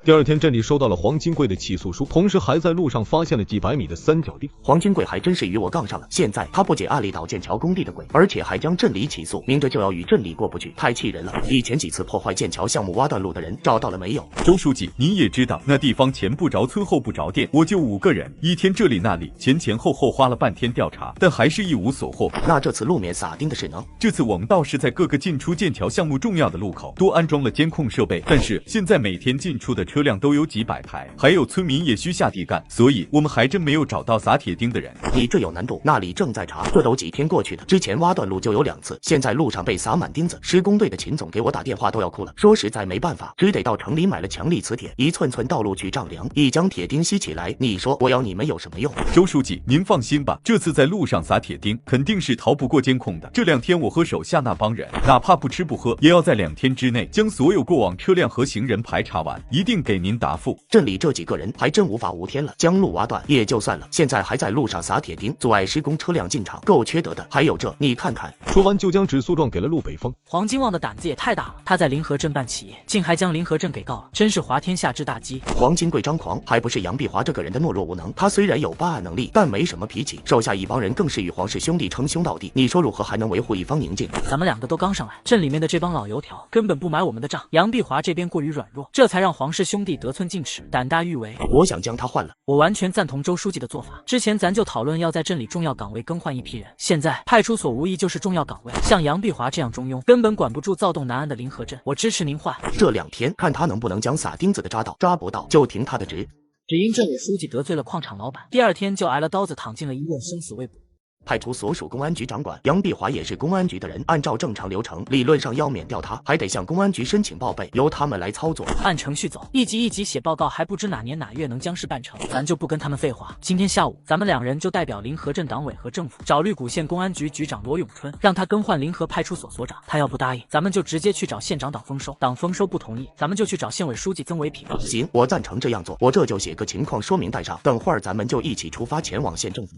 第二天，镇里收到了黄金贵的起诉书，同时还在路上发现了几百米的三角钉。黄金贵还真是与我杠上了，现在他不仅暗里捣剑桥工地的鬼，而且还将镇里起诉，明着就要与镇里过不去，太气人了。以前几次破坏剑桥项目挖断路的人找到了没有？周书记，你也知道，那地方前不着村后不着店，我就5个人，一天这里那里，前后花了半天调查，但还是一无所获。那这次路面撒钉的事呢？这次我们倒是在各个进出剑桥项目重要的路口都安装了监控设备，但是现在每天进出的车辆都有几百台，还有村民也需下地干，所以我们还真没有找到撒铁钉的人。你这有难度，那里正在查，这都几天过去的，之前挖断路就有2次，现在路上被撒满钉子，施工队的秦总给我打电话都要哭了，说实在没办法，只得到城里买了强力磁铁，一寸寸道路去丈量，一将铁钉吸起来，你说我要你们有什么用？周书记，您放心吧，这次在路上撒铁钉肯定是逃不过监控的。这2天我和手下那帮人，哪怕不吃不喝，也要在2天之内将所有过往车辆和行人排查完，一定给您答复。镇里这几个人还真无法无天了，将路挖断也就算了，现在还在路上撒铁钉，阻碍施工车辆进场，够缺德的。还有这，你看看。说完就将纸诉状给了陆北方。黄金旺的胆子也太大了，他在临河镇办企业，竟还将临河镇给告了，真是滑天下之大稽。黄金贵张狂，还不是杨碧华这个人的懦弱无能。他虽然有办案能力，但没什么脾气，手下一帮人更是与黄氏兄弟称兄道弟，你说如何还能维护一方宁静？咱们2个都刚上来，镇里面的这帮老油条根本不买我们的账。杨碧华这边过于软弱，这才让黄氏兄弟得寸进尺，胆大欲为。我想将他换了。我完全赞同周书记的做法。之前咱就讨论要在镇里重要岗位更换一批人，现在派出所无疑就是重要岗位。像杨碧华这样中庸，根本管不住躁动难安的临河镇，我支持您换。这2天看他能不能将撒钉子的抓到，抓不到就停他的职。只因镇委书记得罪了矿场老板，第2天就挨了刀子，躺进了医院，生死未卜。派出所属公安局掌管杨碧华也是公安局的人，按照正常流程，理论上要免掉他，还得向公安局申请报备，由他们来操作，按程序走，一级一级写报告，还不知哪年哪月能将事办成。咱就不跟他们废话，今天下午咱们2人就代表临河镇党委和政府找绿谷县公安局局长罗永春，让他更换临河派出所所长。他要不答应，咱们就直接去找县长党丰收，党丰收不同意，咱们就去找县委书记曾维平。行，我赞成这样做，我这就写个情况说明带上，等会儿咱们就一起出发前往县政府。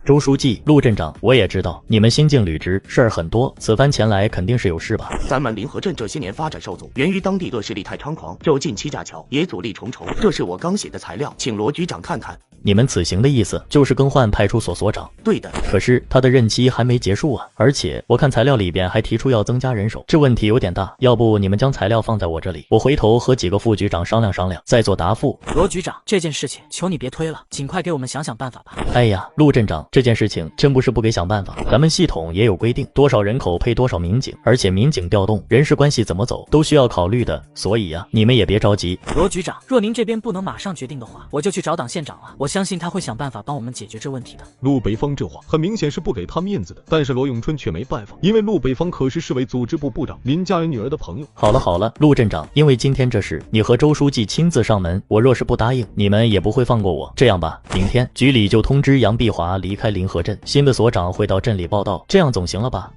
周书记、陆镇长，我也知道你们新晋履职，事儿很多，此番前来肯定是有事吧？咱们临河镇这些年发展受阻，源于当地恶势力太猖狂，就近期架桥也阻力重重。这是我刚写的材料，请罗局长看看。你们此行的意思就是更换派出所所长？对的。可是他的任期还没结束啊，而且我看材料里边还提出要增加人手，这问题有点大。要不你们将材料放在我这里，我回头和几个副局长商量商量，再做答复。罗局长，这件事情求你别推了，尽快给我们想想办法吧。哎呀，陆镇长，这件事情真不是不给想办法，咱们系统也有规定，多少人口配多少民警，而且民警调动、人事关系怎么走都需要考虑的，所以呀，你们也别着急。罗局长，若您这边不能马上决定的话，我就去找党县长了，我相信他会想办法帮我们解决这问题的。陆北方这话很明显是不给他面子的，但是罗永春却没办法，因为陆北方可是市委组织部部长林家人女儿的朋友。好了好了，陆镇长，因为今天这事你和周书记亲自上门，我若是不答应，你们也不会放过我。这样吧，明天局里就通知杨碧华离开临河镇，新的所长会到镇里报道，这样总行了吧？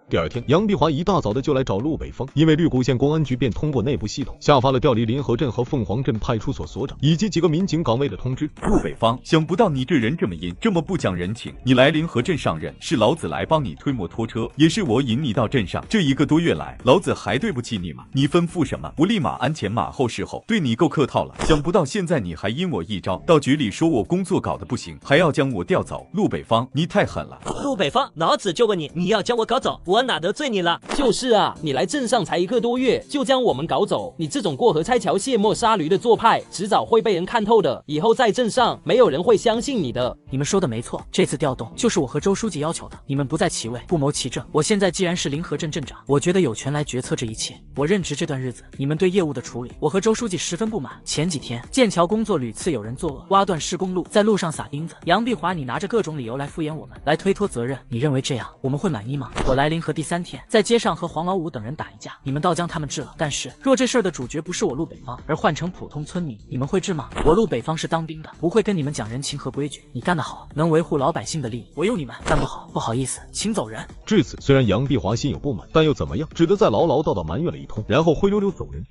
第2天，杨碧华一大早的就来找陆北方，因为绿谷县公安局便通过内部系统下发了调离临河镇和凤凰镇派出所所长以及几个民警岗位的通知。陆北方，想不到你这人这么阴，这么不讲人情。你来临河镇上任，是老子来帮你推摩托车，也是我引你到镇上。这1个多月来，老子还对不起你吗？你吩咐什么，我立马鞍前马后侍候，对你够客套了。想不到现在你还因我一招，到局里说我工作搞得不行，还要将我调走。陆北方，你太狠了。陆北方，老子就问你，你要将我搞走，我哪得罪你了？就是啊，你来镇上才1个多月，就将我们搞走，你这种过河拆桥、卸磨杀驴的做派，迟早会被人看透的。以后在镇上，没有人会相信你的。你们说的没错，这次调动就是我和周书记要求的。你们不在其位，不谋其政。我现在既然是临河镇镇长，我觉得有权来决策这一切。我任职这段日子，你们对业务的处理，我和周书记十分不满。前几天建桥工作屡次有人作恶，挖断施工路，在路上撒钉子。杨碧华，你拿着各种理由来敷衍我们，来推脱责任，你认为这样我们会满意吗？我来临河第3天，在街上和黄老五等人打一架，你们倒将他们治了。但是若这事儿的主角不是我陆北方，而换成普通村民，你们会治吗？我陆北方是当兵的，不会跟你们讲人情和规矩。你干得好，能维护老百姓的利益，我用你们；干不好，不好意思，请走人。至此，虽然杨碧华心有不满，但又怎么样？只得再唠唠叨叨埋怨了一通，然后灰溜溜走人。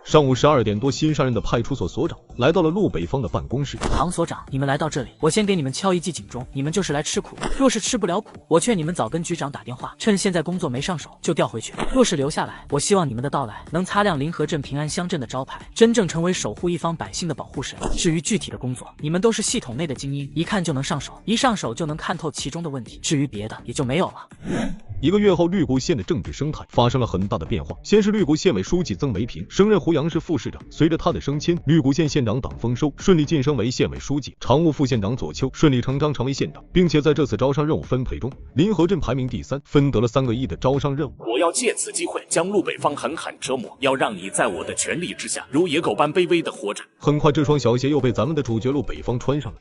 上午12点多，新上任的派出所所长来到了陆北方的办公室。唐所长，你们来到这里，我先给你们敲一记警钟，你们就是来吃苦的。若是吃不了苦，我劝你们早跟局长打电话，趁现在工作没上手就调回去。若是留下来，我希望你们的到来能擦亮临河镇平安乡镇的招牌，真正成为守护一方百姓的保护神。至于具体的工作，你们都是系统内的精英，一看就能上手，一上手就能看透其中的问题。至于别的，也就没有了。1个月后，绿谷县的政治生态发生了很大的变化。先是绿谷县委书记曾维平升任湖阳市副市长，随着他的升迁，绿谷县县长党丰收，顺利晋升为县委书记，常务副县长左丘顺理成章成为县长，并且在这次招商任务分配中，临河镇排名第3，分得了3个亿的招商任务。我要借此机会将陆北方狠狠折磨，要让你在我的权力之下如野狗般卑微的活着。很快，这双小鞋又被咱们的主角陆北方穿上了。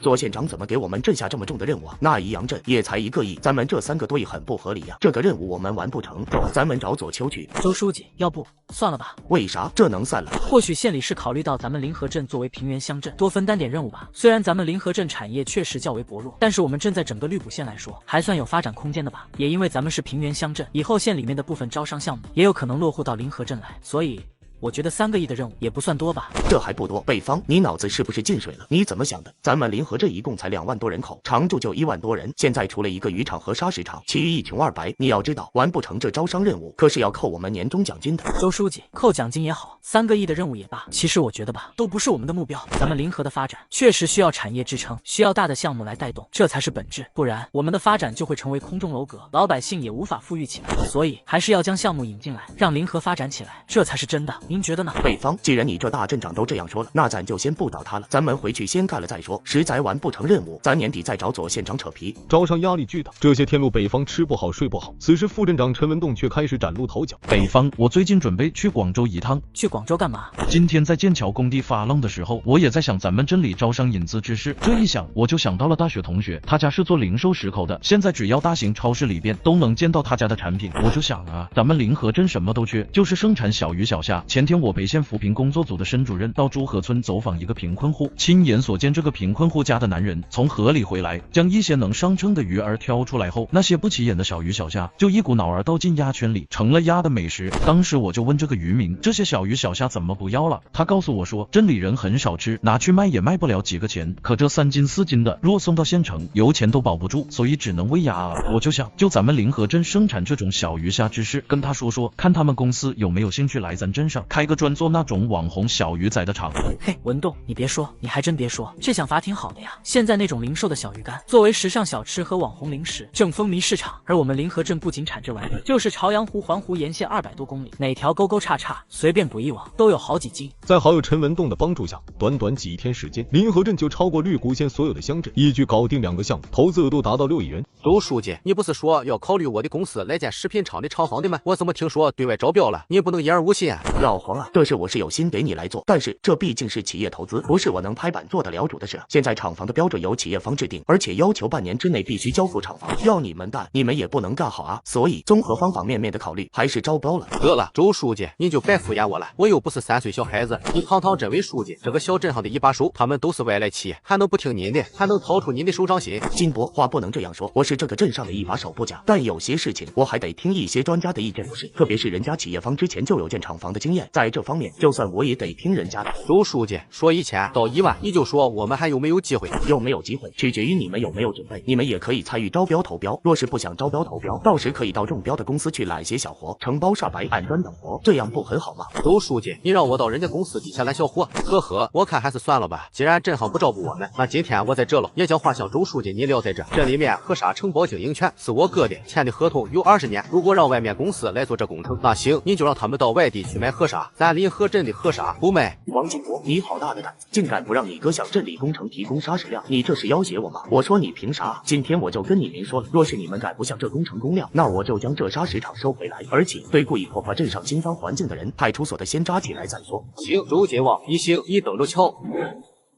左县长怎么给我们镇下这么重的任务啊？那宜阳镇也才1个亿，咱们这3个多亿很不合理呀。这个任务我们完不成，走，咱们找左丘去。周书记，要不算了吧？为啥？这能算了？或许县里是考虑到咱们临河镇作为平原乡镇，多分担点任务吧。虽然咱们临河镇产业确实较为薄弱，但是我们镇在整个绿谷县来说，还算有发展空间的吧。也因为咱们是平原乡镇，以后县里面的部分招商项目也有可能落户到临河镇来，所以我觉得3个亿的任务也不算多吧。这还不多，北方，你脑子是不是进水了？你怎么想的？咱们临河镇一共才2万多人口，常住就1万多人，现在除了一个渔场和砂石场，其余一穷二白。你要知道，完不成这招商任务，可是要扣我们年终奖金的。周书记，扣奖金也好，3个亿的任务也罢，其实我觉得吧，都不是我们的目标。咱们临河的发展确实需要产业支撑，需要大的项目来带动，这才是本质。不然，我们的发展就会成为空中楼阁，老百姓也无法富裕起来。所以，还是要将项目引进来，让临河发展起来，这才是真的。您觉得呢？北方，既然你这大镇长都这样说了，那咱就先不找他了，咱们回去先干了再说。实在完不成任务，咱年底再找左县长扯皮。招商压力巨大，这些天陆北方吃不好睡不好。此时副镇长陈文栋却开始崭露头角。北方，我最近准备去广州一趟。去广州干嘛？今天在剑桥工地发愣的时候，我也在想咱们镇里招商引资之事。这一想，我就想到了大学同学，他家是做零售十口的，现在只要大型超市里边都能见到他家的产品。我就想啊，咱们临河镇什么都缺，就是生产小鱼小虾。前天我陪县扶贫工作组的申主任到朱河村走访一个贫困户，亲眼所见这个贫困户家的男人从河里回来，将一些能上称的鱼儿挑出来后，那些不起眼的小鱼小虾就一股脑儿倒进鸭圈里，成了鸭的美食。当时我就问这个渔民，这些小鱼小虾怎么不要了？他告诉我说，镇里人很少吃，拿去卖也卖不了几个钱，可这3斤4斤的，若送到县城，油钱都保不住，所以只能喂鸭啊。我就想，就咱们临河镇生产这种小鱼虾之事，跟他说说，看他们公司有没有兴趣来咱镇上开个专做那种网红小鱼仔的厂。嘿，文栋，你别说，你还真别说，这想法挺好的呀。现在那种零售的小鱼干，作为时尚小吃和网红零食，正风靡市场。而我们临河镇不仅产这玩意儿，就是朝阳湖、环湖沿线200多公里，哪条沟沟岔岔，随便捕一网都有好几斤。在好友陈文栋的帮助下，短短几天时间，临河镇就超过绿谷县所有的乡镇，一举搞定2个项目，投资额度达到6亿元。周书记，你不是说要考虑我的公司来建食品厂的厂房的吗？我怎么听说对外招标了？你不能言而无信啊！老黄啊，这事我是有心给你来做，但是这毕竟是企业投资，不是我能拍板做得了主的事。现在厂房的标准由企业方制定，而且要求半年之内必须交付厂房，要你们干，你们也不能干好啊。所以综合方方面面的考虑，还是招标了。得了，周书记，你就别敷衍我了，我又不是3岁小孩子。你堂堂镇委书记，这个小镇上的一把手，他们都是外来企业，还能不听您的？还能掏出您的手掌心？金伯，话不能这样说，我是这个镇上的一把手不假，但有些事情我还得听一些专家的意见，不是？特别是人家企业方之前就有建厂房的经验，在这方面，就算我也得听人家的。周书记，说1000到1万，你就说我们还有没有机会？有没有机会，取决于你们有没有准备。你们也可以参与招标投标，若是不想招标投标，到时可以到中标的公司去揽些小活，承包煞白、安砖等活，这样不很好吗？周书记，你让我到人家公司底下揽小活，呵呵，我看还是算了吧。既然镇上不照顾我们，那今天我在这了，也将话向周书记你聊在这。这里面河沙承包经营权是我哥的，签的合同有20年。如果让外面公司来做这工程，那行，你就让他们到外地去买河沙，咱临河镇的河沙不卖。王金国，你好大的胆子，竟敢不让你哥向镇里工程提供砂石量，你这是要挟我吗？我说你凭啥？今天我就跟你明说了，若是你们敢不向这工程公料，那我就将这砂石场收回来，而且对故意破坏镇上经商环境的人，派出所的先抓起来再说。行，周金旺，你行，你等着瞧。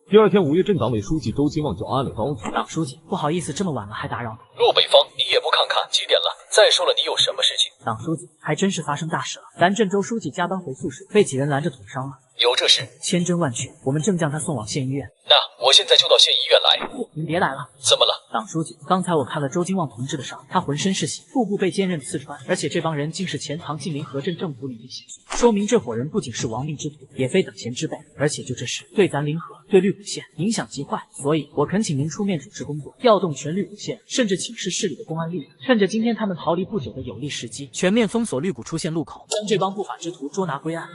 第二天5月，镇党委书记周金旺就安了刀子。党书记，不好意思，这么晚了还打扰你。陆北方，你也不看看几点了？再说了，你有什么事情？党书记，还真是发生大事了，咱镇周书记加班回宿舍，被几人拦着捅伤了。有这事？千真万确，我们正将他送往县医院。那我现在就到县医院来。不，您别来了。怎么了？党书记，刚才我看了周金旺同志的伤，他浑身是血，腹部被坚刃刺穿，而且这帮人竟是前唐晋临河镇政府里的血族，说明这伙人不仅是亡命之徒，也非等闲之辈，而且就这事对咱临河、对绿谷县影响极坏，所以我恳请您出面主持工作，调动全绿谷县，甚至请示市里的公安力量，趁着今天他们逃离不久的有利时机，全面封锁绿谷出县路口，将这帮不法之徒捉拿归案。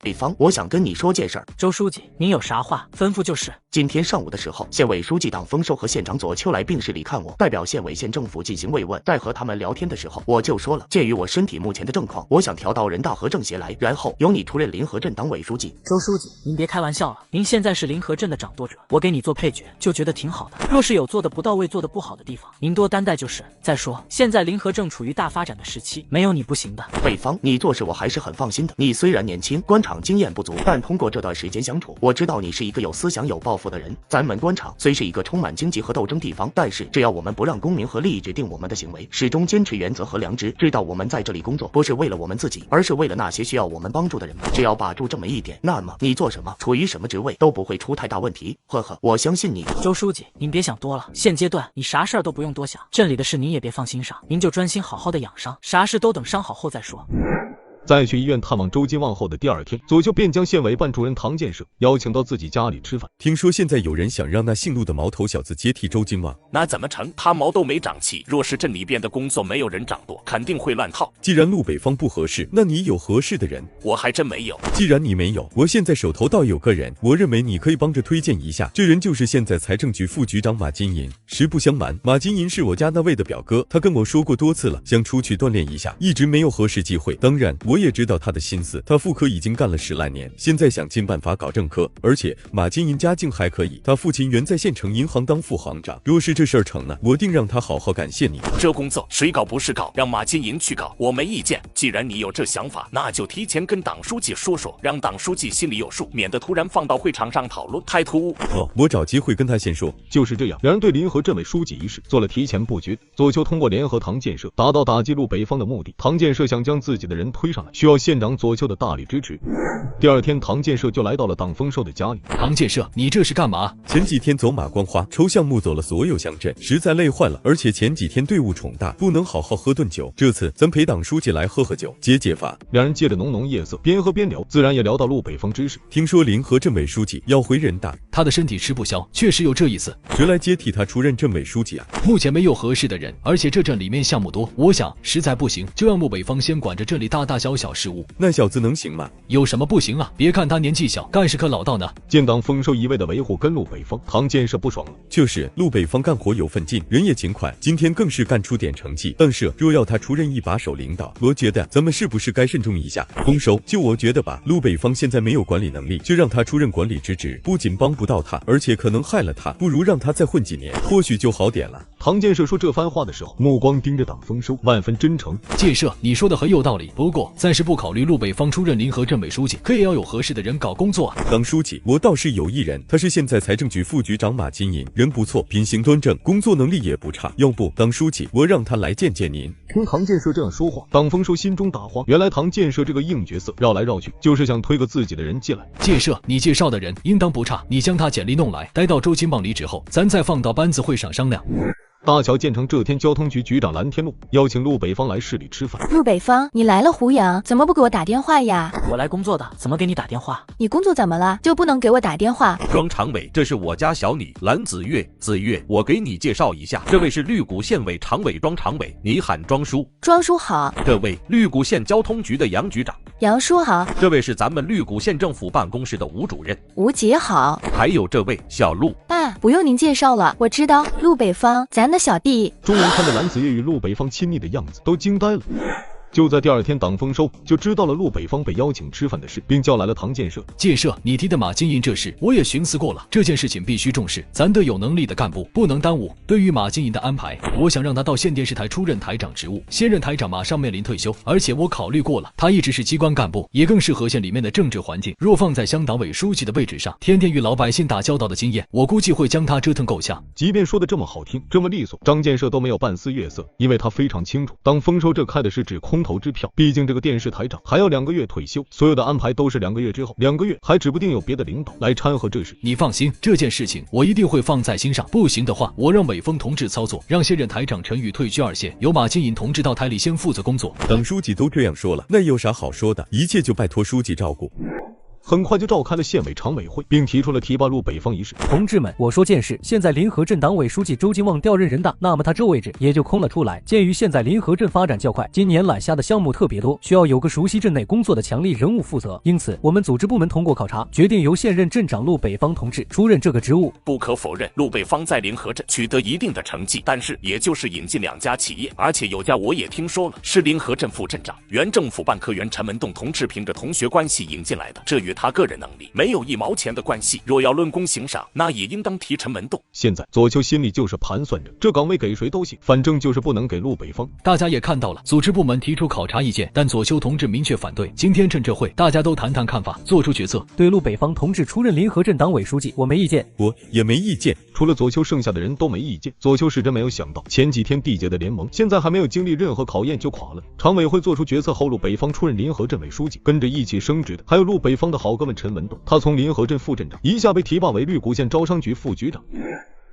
北方，我想跟你说件事儿。周书记，您有啥话吩咐就是。今天上午的时候，县委书记党丰收和县长左丘来病室里看我，代表县委县政府进行慰问。在和他们聊天的时候，我就说了，鉴于我身体目前的症况，我想调到人大和政协来，然后由你出任临河镇党委书记。周书记，您别开玩笑了，您现在是临河镇的掌舵者，我给你做配角就觉得挺好的。若是有做的不到位、做的不好的地方，您多担待就是。再说，现在临河正处于大发展的时期，没有你不行的。北方，你做事我还是很放心的。你虽然年轻，官场经验不足，但通过这段时间相处，我知道你是一个有思想、有抱负的人。咱们官场虽是一个充满经济和斗争地方，但是只要我们不让公民和利益决定我们的行为，始终坚持原则和良知，知道我们在这里工作不是为了我们自己，而是为了那些需要我们帮助的人们。只要把住这么一点，那么你做什么，处于什么职位都不会出太大问题。呵呵，我相信你。周书记，您别想多了，现阶段你啥事儿都不用多想，镇里的事您也别放心上，您就专心好好的养伤，啥事都等伤好后再说。在去医院探望周金旺后的第二天，左丘便将县委办主任唐建设邀请到自己家里吃饭。听说现在有人想让那姓陆的毛头小子接替周金旺，那怎么成？他毛都没长齐，若是镇里边的工作没有人掌舵，肯定会乱套。既然陆北方不合适，那你有合适的人？我还真没有。既然你没有，我现在手头倒有个人，我认为你可以帮着推荐一下。这人就是现在财政局副局长马金银。实不相瞒，马金银是我家那位的表哥，他跟我说过多次了，想出去锻炼一下，一直没有合适机会。当然，我也知道他的心思，他副科已经干了10来年，现在想尽办法搞正科。而且马金银家境还可以，他父亲原在县城银行当副行长。若是这事儿成了，我定让他好好感谢你。这工作谁搞不是搞，让马金银去搞，我没意见。既然你有这想法，那就提前跟党书记说说，让党书记心里有数，免得突然放到会场上讨论，太突兀。我找机会跟他先说。就是这样，两人对临河镇委书记一事做了提前布局。左丘通过联合唐建设，达到打击陆北方的目的。唐建设想将自己的人推上来，需要县长左丘的大力支持。第二天，唐建设就来到了党丰收的家里。唐建设，你这是干嘛？前几天走马观花，抽项目走了所有乡镇，实在累坏了。而且前几天队伍宠大，不能好好喝顿酒。这次咱陪党书记来喝喝酒，解解乏。两人借着浓浓夜色，边喝边聊，自然也聊到陆北方之事。听说临河镇委书记要回人大，他的身体吃不消，确实有这意思。谁来接替他出任镇委书记啊？目前没有合适的人，而且这镇里面项目多，我想实在不行，就让陆北方先管着镇里大大小小事务。那小子能行吗？有什么不行啊？别看他年纪小，干是颗老道呢。见党丰收一味的维护跟陆北方，唐建设不爽了。就是陆北方干活有奋劲，人也勤快，今天更是干出点成绩。但是若要他出任一把手领导，我觉得咱们是不是该慎重一下？丰收，就我觉得吧，陆北方现在没有管理能力，就让他出任管理之职，不仅帮不到他，而且可能害了他。不如让他再混几年，或许就好点了。唐建设说这番话的时候，目光盯着党丰收，万分真诚。建设，你说的很有道理，不过暂时不考虑陆北方出任临河镇委书记，可也要有合适的人搞工作啊。党书记，我倒是有一人，他是现在财政局副局长马金银，人不错，品行端正，工作能力也不差。要不，党书记，我让他来见见您。听唐建设这样说话，党丰收心中大慌。原来唐建设这个硬角色绕来绕去，就是想推个自己的人进来。建设，你介绍的人应当不差，你将他简历弄来，待到周金旺离职后，咱再放到班子会上商量。大桥建成这天，交通局局长蓝天禄邀请陆北方来市里吃饭。陆北方，你来了胡杨，怎么不给我打电话呀？我来工作的，怎么给你打电话？你工作怎么了？就不能给我打电话？庄常委，这是我家小女蓝子月，子月，我给你介绍一下，这位是绿谷县委常委庄常委，你喊庄叔。庄叔好。这位绿谷县交通局的杨局长。杨叔好。这位是咱们绿谷县政府办公室的吴主任。吴姐好。还有这位小陆。爸，不用您介绍了，我知道陆北方，咱的小弟。众人看着蓝子月与陆北方亲昵的样子，都惊呆了。就在第二天，党丰收就知道了陆北方被邀请吃饭的事，并叫来了唐建设。建设，你提的马金银这事，我也寻思过了，这件事情必须重视，咱得有能力的干部不能耽误。对于马金银的安排，我想让他到县电视台出任台长职务。现任台长马上面临退休，而且我考虑过了，他一直是机关干部，也更适合县里面的政治环境。若放在乡党委书记的位置上，天天与老百姓打交道的经验，我估计会将他折腾够呛。即便说的这么好听，这么利索，张建设都没有半丝月色，因为他非常清楚，党丰收这开的是指空重投支票。毕竟这个电视台长还要2个月退休，所有的安排都是2个月之后，2个月还指不定有别的领导来掺和这事。你放心，这件事情我一定会放在心上。不行的话，我让伟峰同志操作，让现任台长陈宇退居2线，由马金银同志到台里先负责工作。党书记都这样说了，那有啥好说的？一切就拜托书记照顾。很快就召开了县委常委会，并提出了提拔路北方一事。同志们，我说件事，现在临河镇党委书记周金旺调任人大，那么他这位置也就空了出来。鉴于现在临河镇发展较快，今年揽下的项目特别多，需要有个熟悉镇内工作的强力人物负责，因此我们组织部门通过考察，决定由现任镇长路北方同志出任这个职务。不可否认，路北方在临河镇取得一定的成绩，但是也就是引进2家企业，而且有家我也听说了，是临河镇副镇长原政府办科员陈文栋同志凭着同学关系引进来的，这与他个人能力没有1毛钱的关系。若要论功行赏，那也应当提陈文栋。现在左丘心里就是盘算着，这岗位给谁都行，反正就是不能给路北方。大家也看到了，组织部门提出考察意见，但左丘同志明确反对。今天趁这会，大家都谈谈看法，做出决策。对路北方同志出任临河镇党委书记，我没意见。我也没意见。除了左丘，剩下的人都没意见。左丘是真没有想到，前几天缔结的联盟，现在还没有经历任何考验就垮了。常委会做出决策后，路北方出任临河镇委书记，跟着一起升职的还有路北方的好哥们陈文栋，他从临河镇副镇长一下被提拔为绿谷县招商局副局长。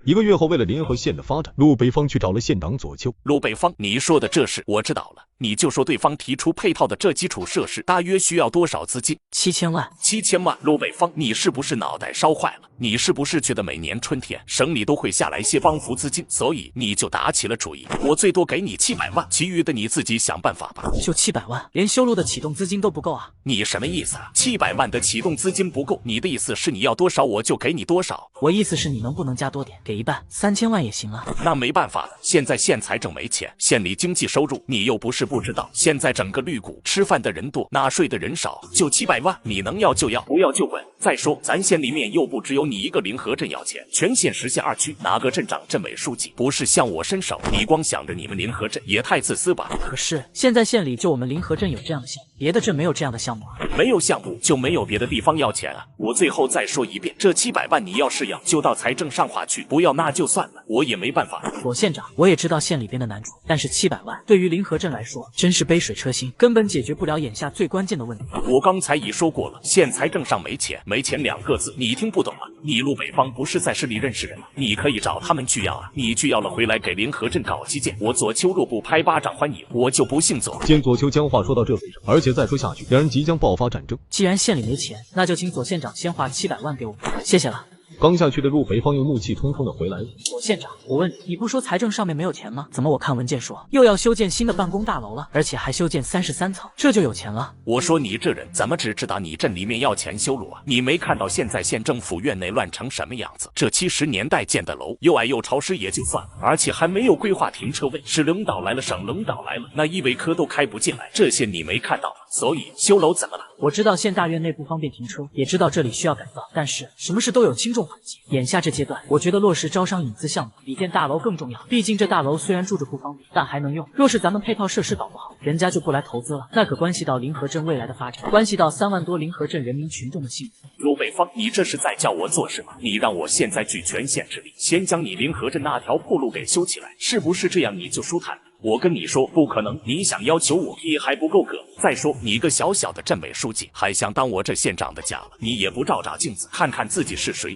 1个月后，为了临河县的发展，路北方去找了县长左丘。路北方，你说的这事我知道了，你就说对方提出配套的这基础设施大约需要多少资金？7000万。7000万，路北方，你是不是脑袋烧坏了？你是不是觉得每年春天省里都会下来些帮扶资金，所以你就打起了主意？我最多给你700万，其余的你自己想办法吧。就700万，连修路的启动资金都不够啊！你什么意思啊？700万的启动资金不够，你的意思是你要多少我就给你多少？我意思是你能不能加多点，给一半，3000万也行啊。那没办法了，现在县财政没钱，县里经济收入你又不是不知道，现在整个绿谷吃饭的人多，纳税的人少，就700万，你能要就要，不要就滚。再说咱县里面又不只有你一个临河镇要钱，全县10县2区哪个镇长镇委书记不是向我伸手？你光想着你们临河镇也太自私吧。可是现在县里就我们临河镇有这样的项目，别的镇没有这样的项目啊。没有项目就没有别的地方要钱啊。我最后再说一遍，这700万你要是要就到财政上划去，不要那就算了，我也没办法。左县长，我也知道县里边的难处，但是700万对于临河镇来说真是杯水车薪，根本解决不了眼下最关键的问题。我刚才已说过了，县财政上没钱，没钱2个字你听不懂啊？你路北方不是在市里认识人吗？你可以找他们去要啊，你去要了回来给临河镇搞基建，我左丘若不拍巴掌还你，我就不姓左。见左丘将话说到这份上，而且再说下去，两人即将爆发战争。既然县里没钱，那就请左县长先划700万给我，谢谢了。刚下去的路北方又怒气冲冲的回来了。左县长，我问你，你不说财政上面没有钱吗？怎么我看文件说又要修建新的办公大楼了，而且还修建33层，这就有钱了？我说你这人怎么只知道你镇里面要钱修路啊？你没看到现在县政府院内乱成什么样子？这70年代建的楼又矮又潮湿也就算了，而且还没有规划停车位，市领导来了，省领导来了，那医委科都开不进来，这些你没看到吗？所以修楼怎么了？我知道县大院内不方便停车，也知道这里需要改造，但是什么事都有轻重缓急。眼下这阶段，我觉得落实招商引资项目比建大楼更重要。毕竟这大楼虽然住着不方便，但还能用。若是咱们配套设施搞不好，人家就不来投资了，那可关系到临河镇未来的发展，关系到3万多临河镇人民群众的幸福。路北方，你这是在叫我做事吗？你让我现在举全县之力，先将你临河镇那条破路给修起来，是不是这样你就舒坦了？我跟你说不可能，你想要求我你还不够格。再说你个小小的镇委书记，还想当我这县长的家了？你也不照照镜子，看看自己是谁。